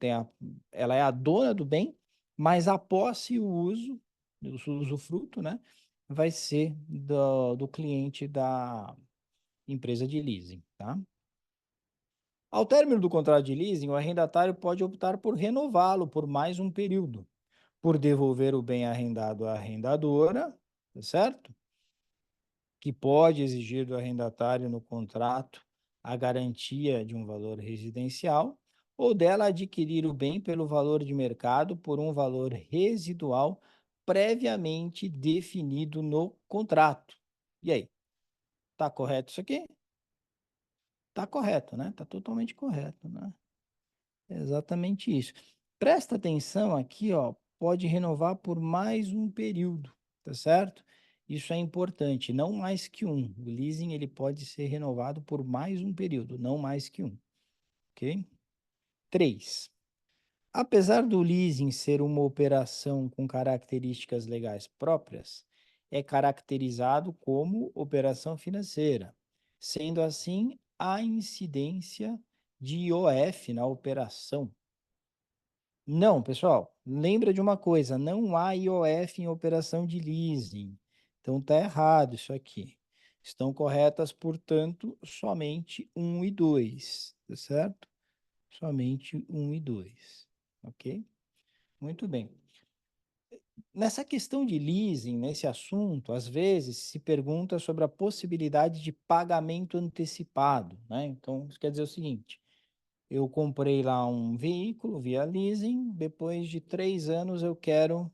a dona do bem, mas a posse e o uso, o usufruto, né, vai ser do cliente da empresa de leasing, tá? Ao término do contrato de leasing, o arrendatário pode optar por renová-lo por mais um período, por devolver o bem arrendado à arrendadora, tá certo? Que pode exigir do arrendatário no contrato a garantia de um valor residencial, ou dela adquirir o bem pelo valor de mercado por um valor residual previamente definido no contrato. E aí, tá correto isso aqui? Tá correto, né? Tá totalmente correto, né? É exatamente isso. Presta atenção aqui, ó, pode renovar por mais um período, tá certo? Isso é importante, não mais que um. O leasing ele pode ser renovado por mais um período, não mais que um, ok? 3. Apesar do leasing ser uma operação com características legais próprias, é caracterizado como operação financeira, sendo assim a incidência de IOF na operação. Não, pessoal, lembra de uma coisa, não há IOF em operação de leasing. Então tá errado isso aqui. Estão corretas, portanto, somente 1 e 2, tá certo? Somente 1 e 2, ok? Muito bem. Nessa questão de leasing, nesse assunto, às vezes se pergunta sobre a possibilidade de pagamento antecipado, né? Então, isso quer dizer o seguinte: eu comprei lá um veículo via leasing, depois de 3 anos eu quero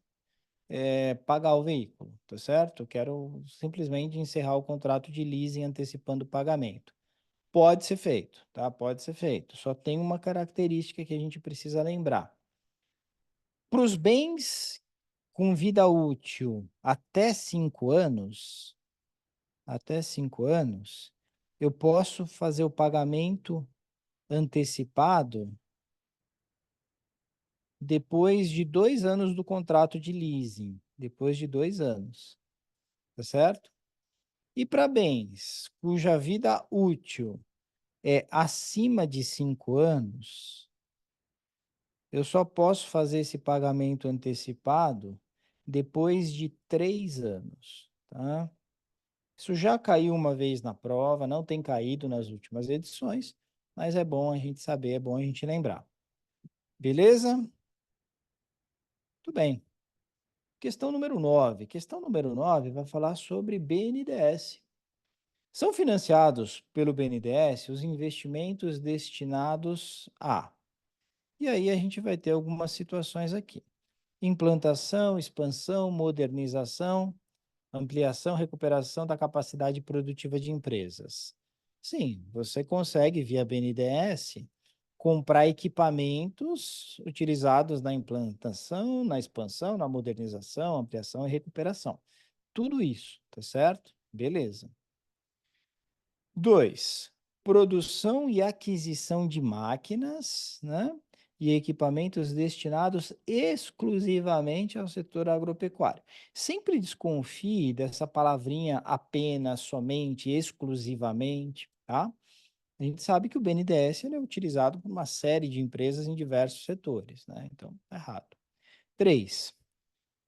pagar o veículo, tá certo? Eu quero simplesmente encerrar o contrato de leasing antecipando o pagamento. Pode ser feito, tá? Pode ser feito. Só tem uma característica que a gente precisa lembrar. Para os bens com vida útil até 5 anos, eu posso fazer o pagamento antecipado depois de 2 anos do contrato de leasing, depois de 2 anos, tá certo? E para bens cuja vida útil é acima de 5 anos, eu só posso fazer esse pagamento antecipado depois de 3 anos, tá? Isso já caiu uma vez na prova, não tem caído nas últimas edições, mas é bom a gente saber, é bom a gente lembrar. Beleza? Tudo bem. Questão número 9. Questão número 9 vai falar sobre BNDES. São financiados pelo BNDES os investimentos destinados a. E aí a gente vai ter algumas situações aqui: implantação, expansão, modernização, ampliação, recuperação da capacidade produtiva de empresas. Sim, você consegue, via BNDES, comprar equipamentos utilizados na implantação, na expansão, na modernização, ampliação e recuperação. Tudo isso, tá certo? Beleza. 2. Produção e aquisição de máquinas, né? E equipamentos destinados exclusivamente ao setor agropecuário. Sempre desconfie dessa palavrinha apenas, somente, exclusivamente, tá? A gente sabe que o BNDES ele é utilizado por uma série de empresas em diversos setores, né? Então, tá errado. 3.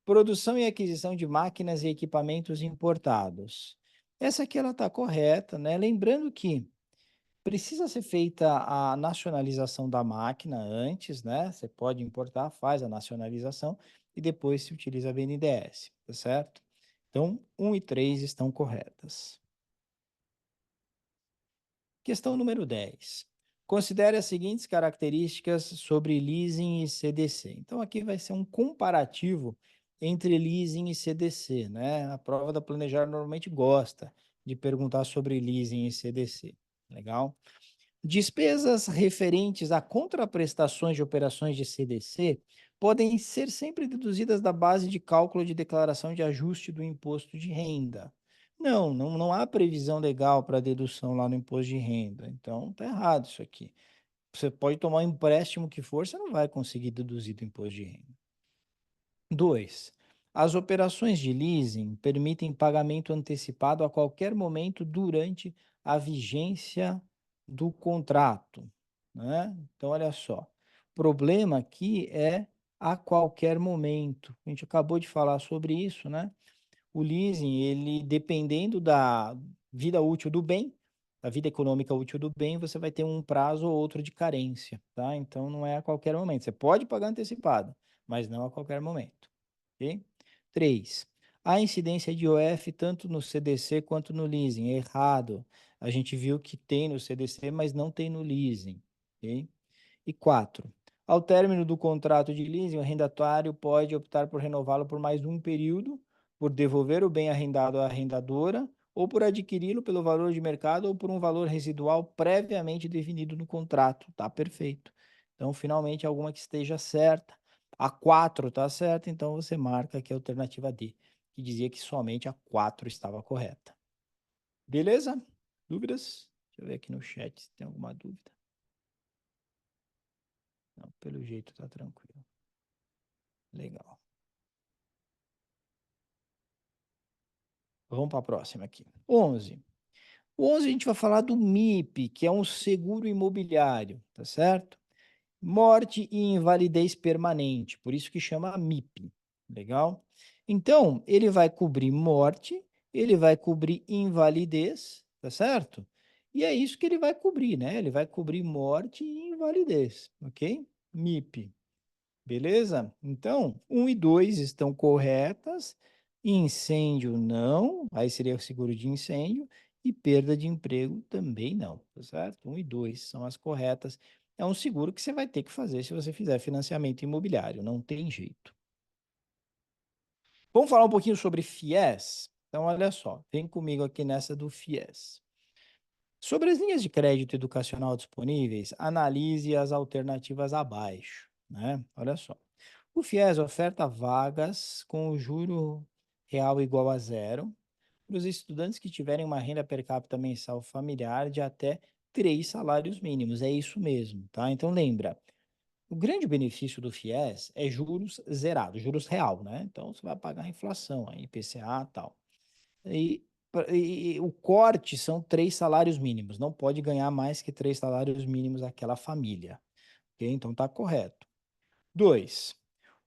Produção e aquisição de máquinas e equipamentos importados. Essa aqui ela está correta, né? Lembrando que precisa ser feita a nacionalização da máquina antes, né? Você pode importar, faz a nacionalização e depois se utiliza a BNDES, tá certo? Então, 1 e 3 estão corretas. Questão número 10. Considere as seguintes características sobre leasing e CDC. Então, aqui vai ser um comparativo entre leasing e CDC, né? A prova da Planejar normalmente gosta de perguntar sobre leasing e CDC. Legal? Despesas referentes a contraprestações de operações de CDC podem ser sempre deduzidas da base de cálculo de declaração de ajuste do imposto de renda. Não há previsão legal para dedução lá no imposto de renda. Então, tá errado isso aqui. Você pode tomar um empréstimo que for, você não vai conseguir deduzir do imposto de renda. 2. As operações de leasing permitem pagamento antecipado a qualquer momento durante a vigência do contrato, né? Então, olha só. O problema aqui é a qualquer momento. A gente acabou de falar sobre isso, né? O leasing, ele dependendo da vida útil do bem, da vida econômica útil do bem, você vai ter um prazo ou outro de carência, tá? Então, não é a qualquer momento. Você pode pagar antecipado, mas não a qualquer momento. Ok? 3. A incidência de IOF tanto no CDC quanto no leasing. É errado. A gente viu que tem no CDC, mas não tem no leasing. Ok? E 4. Ao término do contrato de leasing, o arrendatário pode optar por renová-lo por mais um período, por devolver o bem arrendado à arrendadora, ou por adquiri-lo pelo valor de mercado ou por um valor residual previamente definido no contrato. Tá perfeito. Então, finalmente, alguma que esteja certa. A 4 está certa, então você marca aqui a alternativa D, que dizia que somente a 4 estava correta. Beleza? Dúvidas? Deixa eu ver aqui no chat se tem alguma dúvida. Não, pelo jeito tá tranquilo. Legal. Vamos para a próxima aqui. 11. O 11 a gente vai falar do MIP, que é um seguro imobiliário, tá certo? Morte e invalidez permanente, por isso que chama MIP. Legal? Então, ele vai cobrir morte, ele vai cobrir invalidez, tá certo? E é isso que ele vai cobrir, né? Ele vai cobrir morte e invalidez, ok? MIP. Beleza? Então, 1 e 2 estão corretas. Incêndio não, aí seria o seguro de incêndio. E perda de emprego também não, tá certo? 1 e 2 são as corretas. É um seguro que você vai ter que fazer se você fizer financiamento imobiliário, não tem jeito. Vamos falar um pouquinho sobre FIES? Então, olha só, vem comigo aqui nessa do FIES. Sobre as linhas de crédito educacional disponíveis, analise as alternativas abaixo, né? Olha só. O FIES oferta vagas com o juro real igual a zero para os estudantes que tiverem uma renda per capita mensal familiar de até 3 salários mínimos. É isso mesmo, tá? Então lembra, o grande benefício do FIES é juros zerados, juros real, né? Então você vai pagar a inflação, a IPCA e tal. E, e o corte são 3 salários mínimos. Não pode ganhar mais que 3 salários mínimos aquela família. Ok? Então tá correto. 2.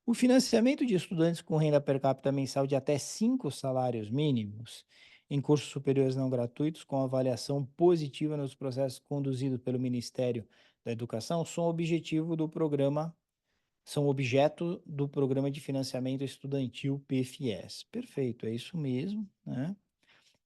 O financiamento de estudantes com renda per capita mensal de até 5 salários mínimos em cursos superiores não gratuitos com avaliação positiva nos processos conduzidos pelo Ministério da Educação são objeto do programa de financiamento estudantil PFIES. Perfeito, é isso mesmo, né?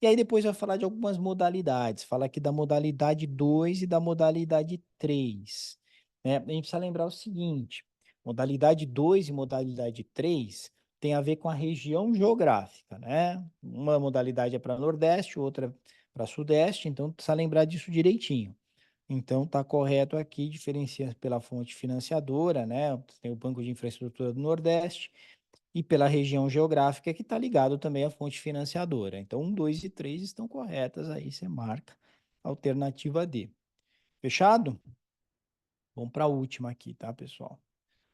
E aí depois vai falar de algumas modalidades, fala aqui da modalidade 2 e da modalidade 3, né? A gente precisa lembrar o seguinte, modalidade 2 e modalidade 3 tem a ver com a região geográfica, né? Uma modalidade é para Nordeste, outra para Sudeste, então precisa lembrar disso direitinho. Então tá correto aqui, diferencia pela fonte financiadora, né? Tem o Banco de Infraestrutura do Nordeste, e pela região geográfica que está ligado também à fonte financiadora. Então, 1, 2 e 3 estão corretas, aí você marca a alternativa D. Fechado? Vamos para a última aqui, tá, pessoal?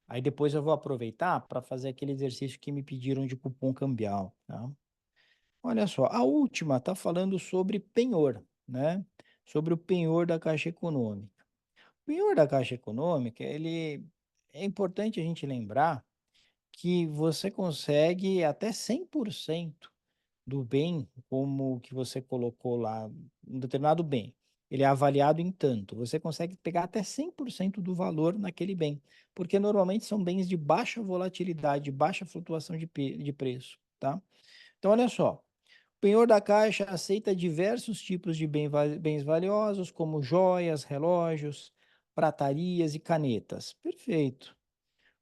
Aí depois eu vou aproveitar para fazer aquele exercício que me pediram de cupom cambial, tá? Olha só, a última está falando sobre penhor, né? Sobre o penhor da Caixa Econômica. O penhor da Caixa Econômica, ele é importante a gente lembrar que você consegue até 100% do bem, como que você colocou lá, um determinado bem. Ele é avaliado em tanto. Você consegue pegar até 100% do valor naquele bem, porque normalmente são bens de baixa volatilidade, baixa flutuação de preço, tá? Então, olha só. O penhor da Caixa aceita diversos tipos de bens valiosos, como joias, relógios, pratarias e canetas. Perfeito.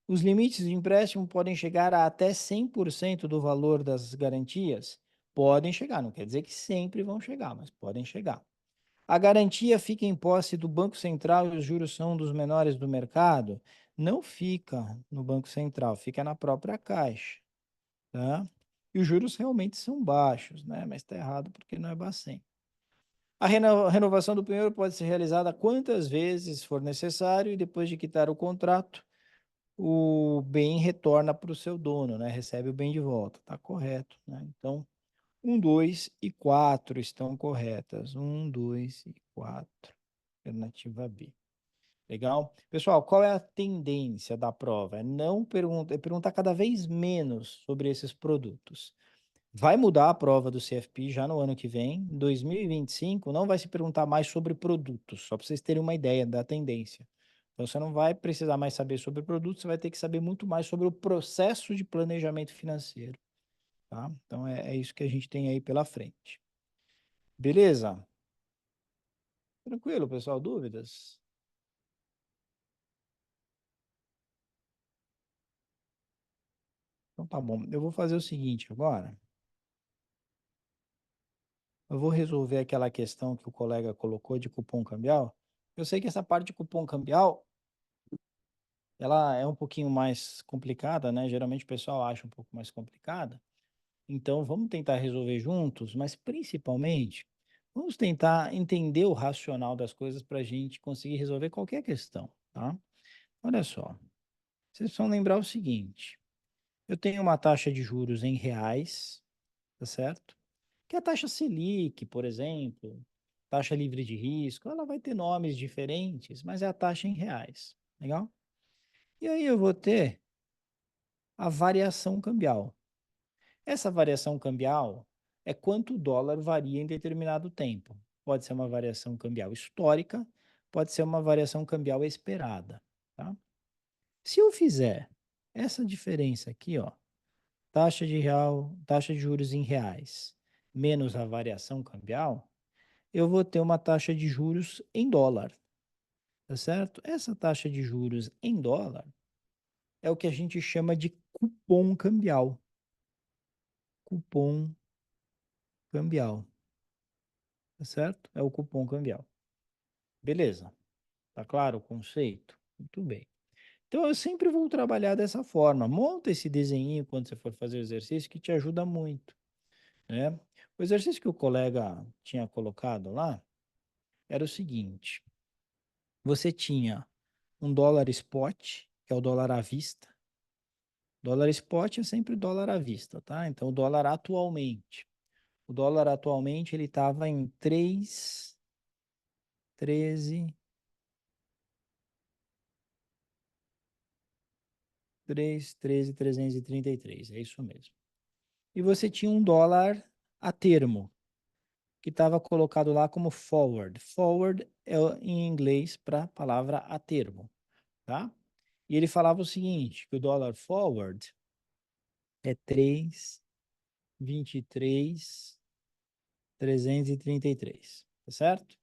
Os limites de empréstimo podem chegar a até 100% do valor das garantias? Podem chegar, não quer dizer que sempre vão chegar, mas podem chegar. A garantia fica em posse do Banco Central e os juros são dos menores do mercado? Não fica no Banco Central, fica na própria Caixa, tá? E os juros realmente são baixos, né? Mas está errado porque não é Bacen. A renovação do penhor pode ser realizada quantas vezes for necessário e depois de quitar o contrato, o bem retorna para o seu dono, né? Recebe o bem de volta. Tá correto, né? Então, 1, 2 e 4 estão corretas. 1, 2 e 4. Alternativa B. Legal? Pessoal, qual é a tendência da prova? É não perguntar, é perguntar cada vez menos sobre esses produtos. Vai mudar a prova do CFP já no ano que vem, em 2025, não vai se perguntar mais sobre produtos, só para vocês terem uma ideia da tendência. Então, você não vai precisar mais saber sobre produtos, você vai ter que saber muito mais sobre o processo de planejamento financeiro, tá? Então, é isso que a gente tem aí pela frente. Beleza? Tranquilo, pessoal? Dúvidas? Então, tá bom. Eu vou fazer o seguinte agora. Eu vou resolver aquela questão que o colega colocou de cupom cambial. Eu sei que essa parte de cupom cambial ela é um pouquinho mais complicada, né? Geralmente o pessoal acha um pouco mais complicada. Então, vamos tentar resolver juntos, mas principalmente, vamos tentar entender o racional das coisas para a gente conseguir resolver qualquer questão, tá? Olha só, vocês precisam lembrar o seguinte: eu tenho uma taxa de juros em reais, tá certo? Que é a taxa Selic, por exemplo, taxa livre de risco, ela vai ter nomes diferentes, mas é a taxa em reais, legal? E aí eu vou ter a variação cambial. Essa variação cambial é quanto o dólar varia em determinado tempo. Pode ser uma variação cambial histórica, pode ser uma variação cambial esperada, tá? Se eu fizer essa diferença aqui, ó, taxa de juros em reais, menos a variação cambial, eu vou ter uma taxa de juros em dólar, tá certo? Essa taxa de juros em dólar é o que a gente chama de cupom cambial. Cupom cambial, tá certo? É o cupom cambial. Beleza. Tá claro o conceito? Muito bem. Então eu sempre vou trabalhar dessa forma. Monta esse desenho quando você for fazer o exercício que te ajuda muito, né? O exercício que o colega tinha colocado lá era o seguinte: você tinha um dólar spot, que é o dólar à vista. Dólar spot é sempre dólar à vista, tá? Então o dólar atualmente ele estava em 3,13 313,333, é isso mesmo. E você tinha um dólar a termo, que estava colocado lá como forward. Forward é em inglês para a palavra a termo, tá? E ele falava o seguinte, que o dólar forward é 3,23,333, tá certo?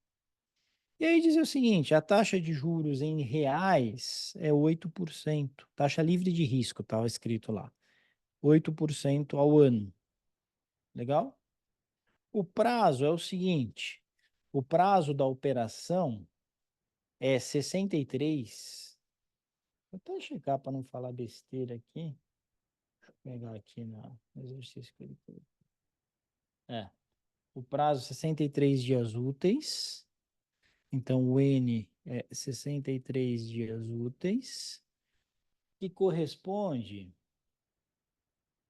E aí dizia o seguinte, a taxa de juros em reais é 8%, taxa livre de risco, estava escrito lá, 8% ao ano. Legal? O prazo é o seguinte, o prazo da operação é 63. Vou até checar para não falar besteira aqui. Deixa eu pegar aqui no exercício que ele colocou. O prazo 63 dias úteis. Então o N é 63 dias úteis, que corresponde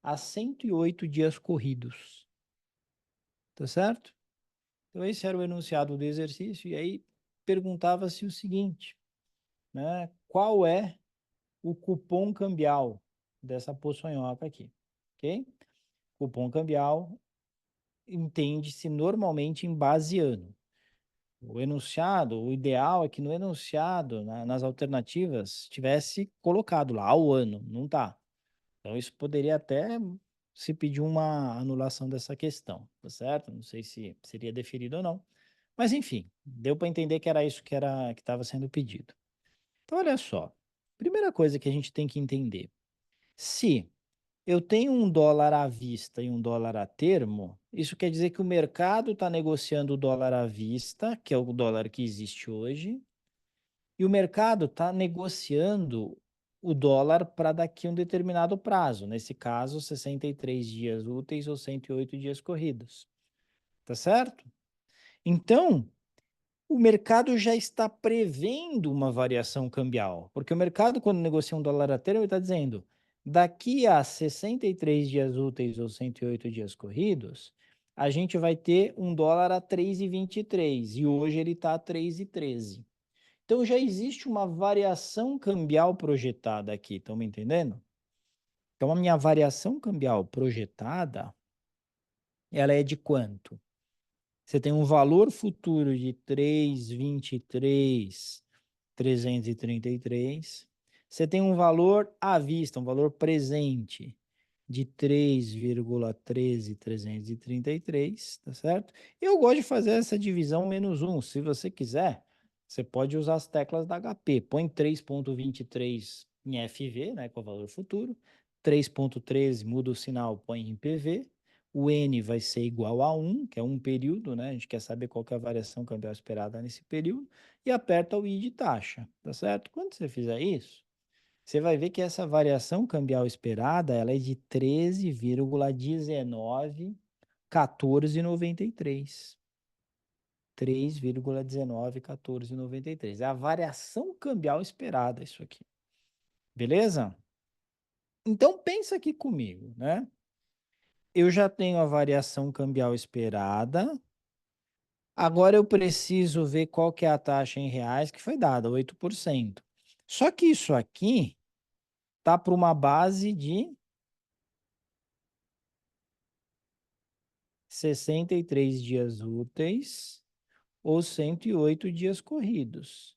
a 108 dias corridos. Tá certo? Então esse era o enunciado do exercício e aí perguntava-se o seguinte, né? Qual é o cupom cambial dessa poçonhoca aqui, ok? Cupom cambial entende-se normalmente em base ano. O enunciado, o ideal é que no enunciado, nas alternativas, tivesse colocado lá ao ano, não tá. Então isso poderia até se pedir uma anulação dessa questão, tá certo? Não sei se seria deferido ou não. Mas enfim, deu para entender que era isso que estava sendo pedido. Então olha só, primeira coisa que a gente tem que entender, se eu tenho um dólar à vista e um dólar a termo, isso quer dizer que o mercado está negociando o dólar à vista, que é o dólar que existe hoje, e o mercado está negociando o dólar para daqui a um determinado prazo, nesse caso, 63 dias úteis ou 108 dias corridos. Tá certo? Então, o mercado já está prevendo uma variação cambial, porque o mercado, quando negocia um dólar a termo, ele está dizendo, daqui a 63 dias úteis ou 108 dias corridos, a gente vai ter um dólar a 3,23 e hoje ele está a 3,13. Então já existe uma variação cambial projetada aqui, estão me entendendo? Então a minha variação cambial projetada, ela é de quanto? Você tem um valor futuro de 3,23,333. Você tem um valor à vista, um valor presente de 3,13,333, tá certo? Eu gosto de fazer essa divisão menos um. Se você quiser, você pode usar as teclas da HP. Põe 3,23 em FV, né, com o valor futuro. 3,13, muda o sinal, põe em PV. O N vai ser igual a 1, que é um período, né? A gente quer saber qual que é a variação cambial esperada nesse período, e aperta o I de taxa, tá certo? Quando você fizer isso, você vai ver que essa variação cambial esperada, ela é de 13,191493. 3,191493. É a variação cambial esperada, isso aqui. Beleza? Então pensa aqui comigo, né? Eu já tenho a variação cambial esperada. Agora eu preciso ver qual que é a taxa em reais que foi dada, 8%. Só que isso aqui tá para uma base de 63 dias úteis ou 108 dias corridos.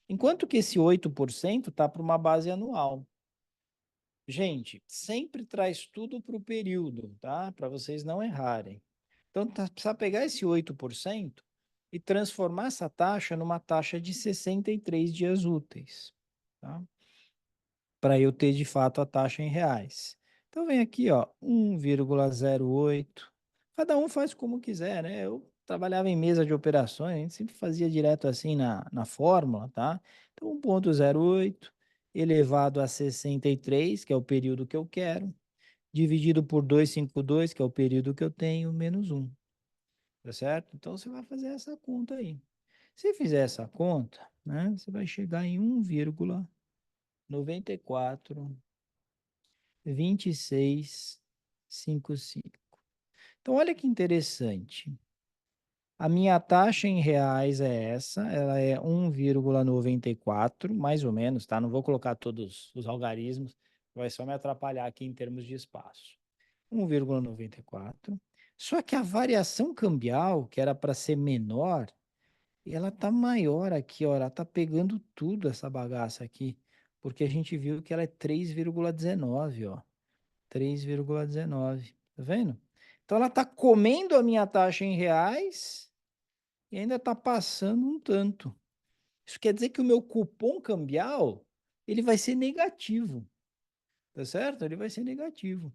Enquanto que esse 8% tá para uma base anual. Gente, sempre traz tudo para o período, tá? Para vocês não errarem. Então, precisa pegar esse 8% e transformar essa taxa numa taxa de 63 dias úteis, tá? Para eu ter de fato a taxa em reais. Então, vem aqui, ó, 1,08. Cada um faz como quiser, né? Eu trabalhava em mesa de operações, a gente sempre fazia direto assim na fórmula, tá? Então, 1,08 elevado a 63, que é o período que eu quero, dividido por 252, que é o período que eu tenho, menos 1. Tá certo? Então você vai fazer essa conta aí. Se fizer essa conta, né, você vai chegar em 1,942655. Então olha que interessante. A minha taxa em reais é essa, ela é 1,94, mais ou menos, tá? Não vou colocar todos os algarismos. vai só me atrapalhar aqui em termos de espaço. 1,94. Só que a variação cambial, que era para ser menor, ela tá maior aqui, ó. Ela tá pegando tudo essa bagaça aqui. Porque a gente viu que ela é 3,19, ó. 3,19. Tá vendo? Então ela tá comendo a minha taxa em reais e ainda tá passando um tanto. Isso quer dizer que o meu cupom cambial, ele vai ser negativo. Tá certo? Ele vai ser negativo.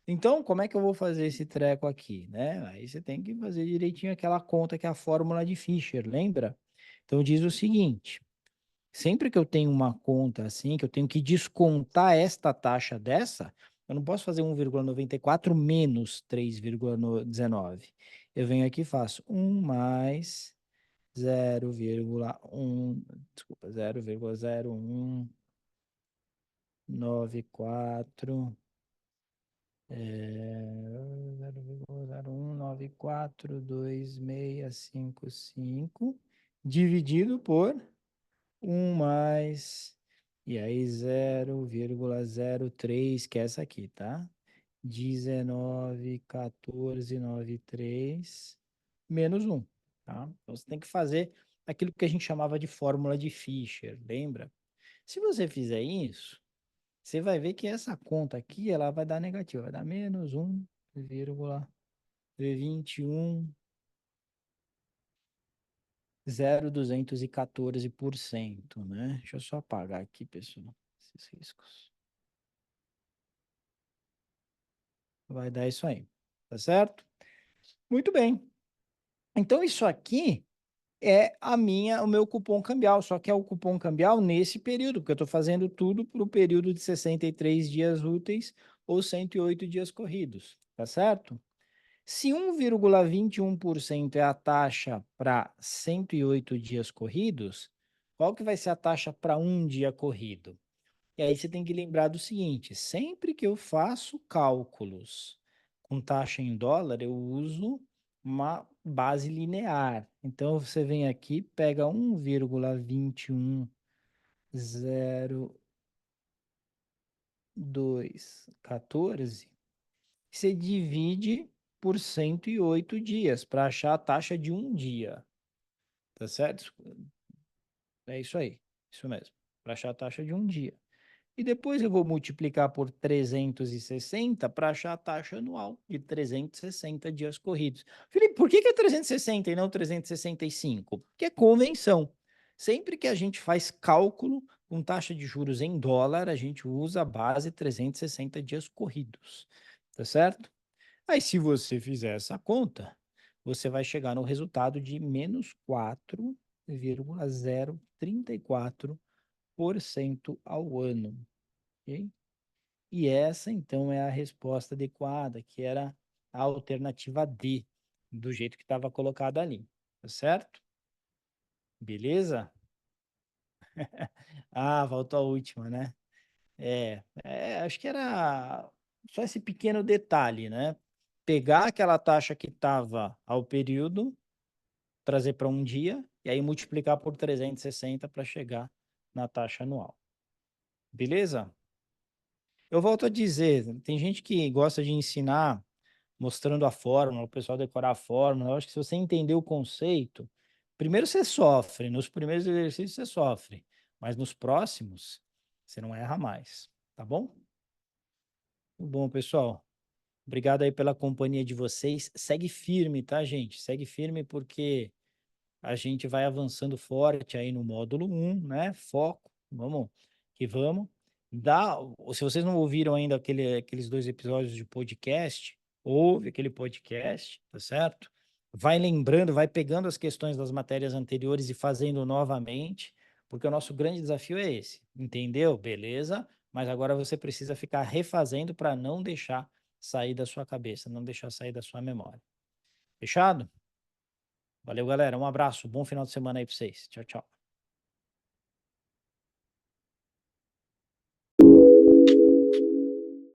Então, como é que eu vou fazer esse treco aqui, né? Aí você tem que fazer direitinho aquela conta que é a fórmula de Fischer, lembra? Então diz o seguinte: sempre que eu tenho uma conta assim, que eu tenho que descontar esta taxa dessa, eu não posso fazer 1,94 menos 3,19. Eu venho aqui e faço 1 mais 0,1, desculpa, 0,0194 0,01942655 dividido por 1 mais, e aí 0,03, que é essa aqui, tá? 19,1493 menos 1, tá? Então você tem que fazer aquilo que a gente chamava de fórmula de Fischer, lembra? Se você fizer isso, você vai ver que essa conta aqui, ela vai dar negativa, vai dar menos 1,21,0,214%, né? Deixa eu só apagar aqui, pessoal, esses riscos. Vai dar isso aí, tá certo? Muito bem. Então, isso aqui é o meu cupom cambial, só que é o cupom cambial nesse período, porque eu estou fazendo tudo para o período de 63 dias úteis ou 108 dias corridos, tá certo? Se 1,21% é a taxa para 108 dias corridos, qual que vai ser a taxa para um dia corrido? E aí você tem que lembrar do seguinte: sempre que eu faço cálculos com taxa em dólar, eu uso uma base linear. Então você vem aqui, pega 1,214, você divide por 108 dias para achar a taxa de um dia. Tá certo? É isso aí. Isso mesmo. Para achar a taxa de um dia. E depois eu vou multiplicar por 360 para achar a taxa anual de 360 dias corridos. Felipe, por que é 360 e não 365? Porque é convenção. Sempre que a gente faz cálculo com taxa de juros em dólar, a gente usa a base 360 dias corridos. Tá certo? Aí, se você fizer essa conta, você vai chegar no resultado de menos 4,034% ao ano. Ok? E essa, então, é a resposta adequada, que era a alternativa D, do jeito que estava colocada ali. Tá certo? Beleza? Ah, faltou a última, né? Acho que era só esse pequeno detalhe, né? Pegar aquela taxa que estava ao período, trazer para um dia, e aí multiplicar por 360 para chegar na taxa anual. Beleza? Eu volto a dizer, tem gente que gosta de ensinar mostrando a fórmula, o pessoal decorar a fórmula. Eu acho que se você entender o conceito, primeiro você sofre, nos primeiros exercícios você sofre, mas nos próximos você não erra mais, tá bom? Muito bom, pessoal. Obrigado aí pela companhia de vocês. Segue firme, tá, gente? Segue firme porque a gente vai avançando forte aí no módulo 1, né? Foco, vamos que vamos. Se vocês não ouviram ainda aqueles dois episódios de podcast, ouve aquele podcast, tá certo? Vai lembrando, vai pegando as questões das matérias anteriores e fazendo novamente, porque o nosso grande desafio é esse, entendeu? Beleza? Mas agora você precisa ficar refazendo para não deixar sair da sua cabeça, não deixar sair da sua memória. Fechado? Valeu, galera. Um abraço. Bom final de semana aí pra vocês. Tchau, tchau.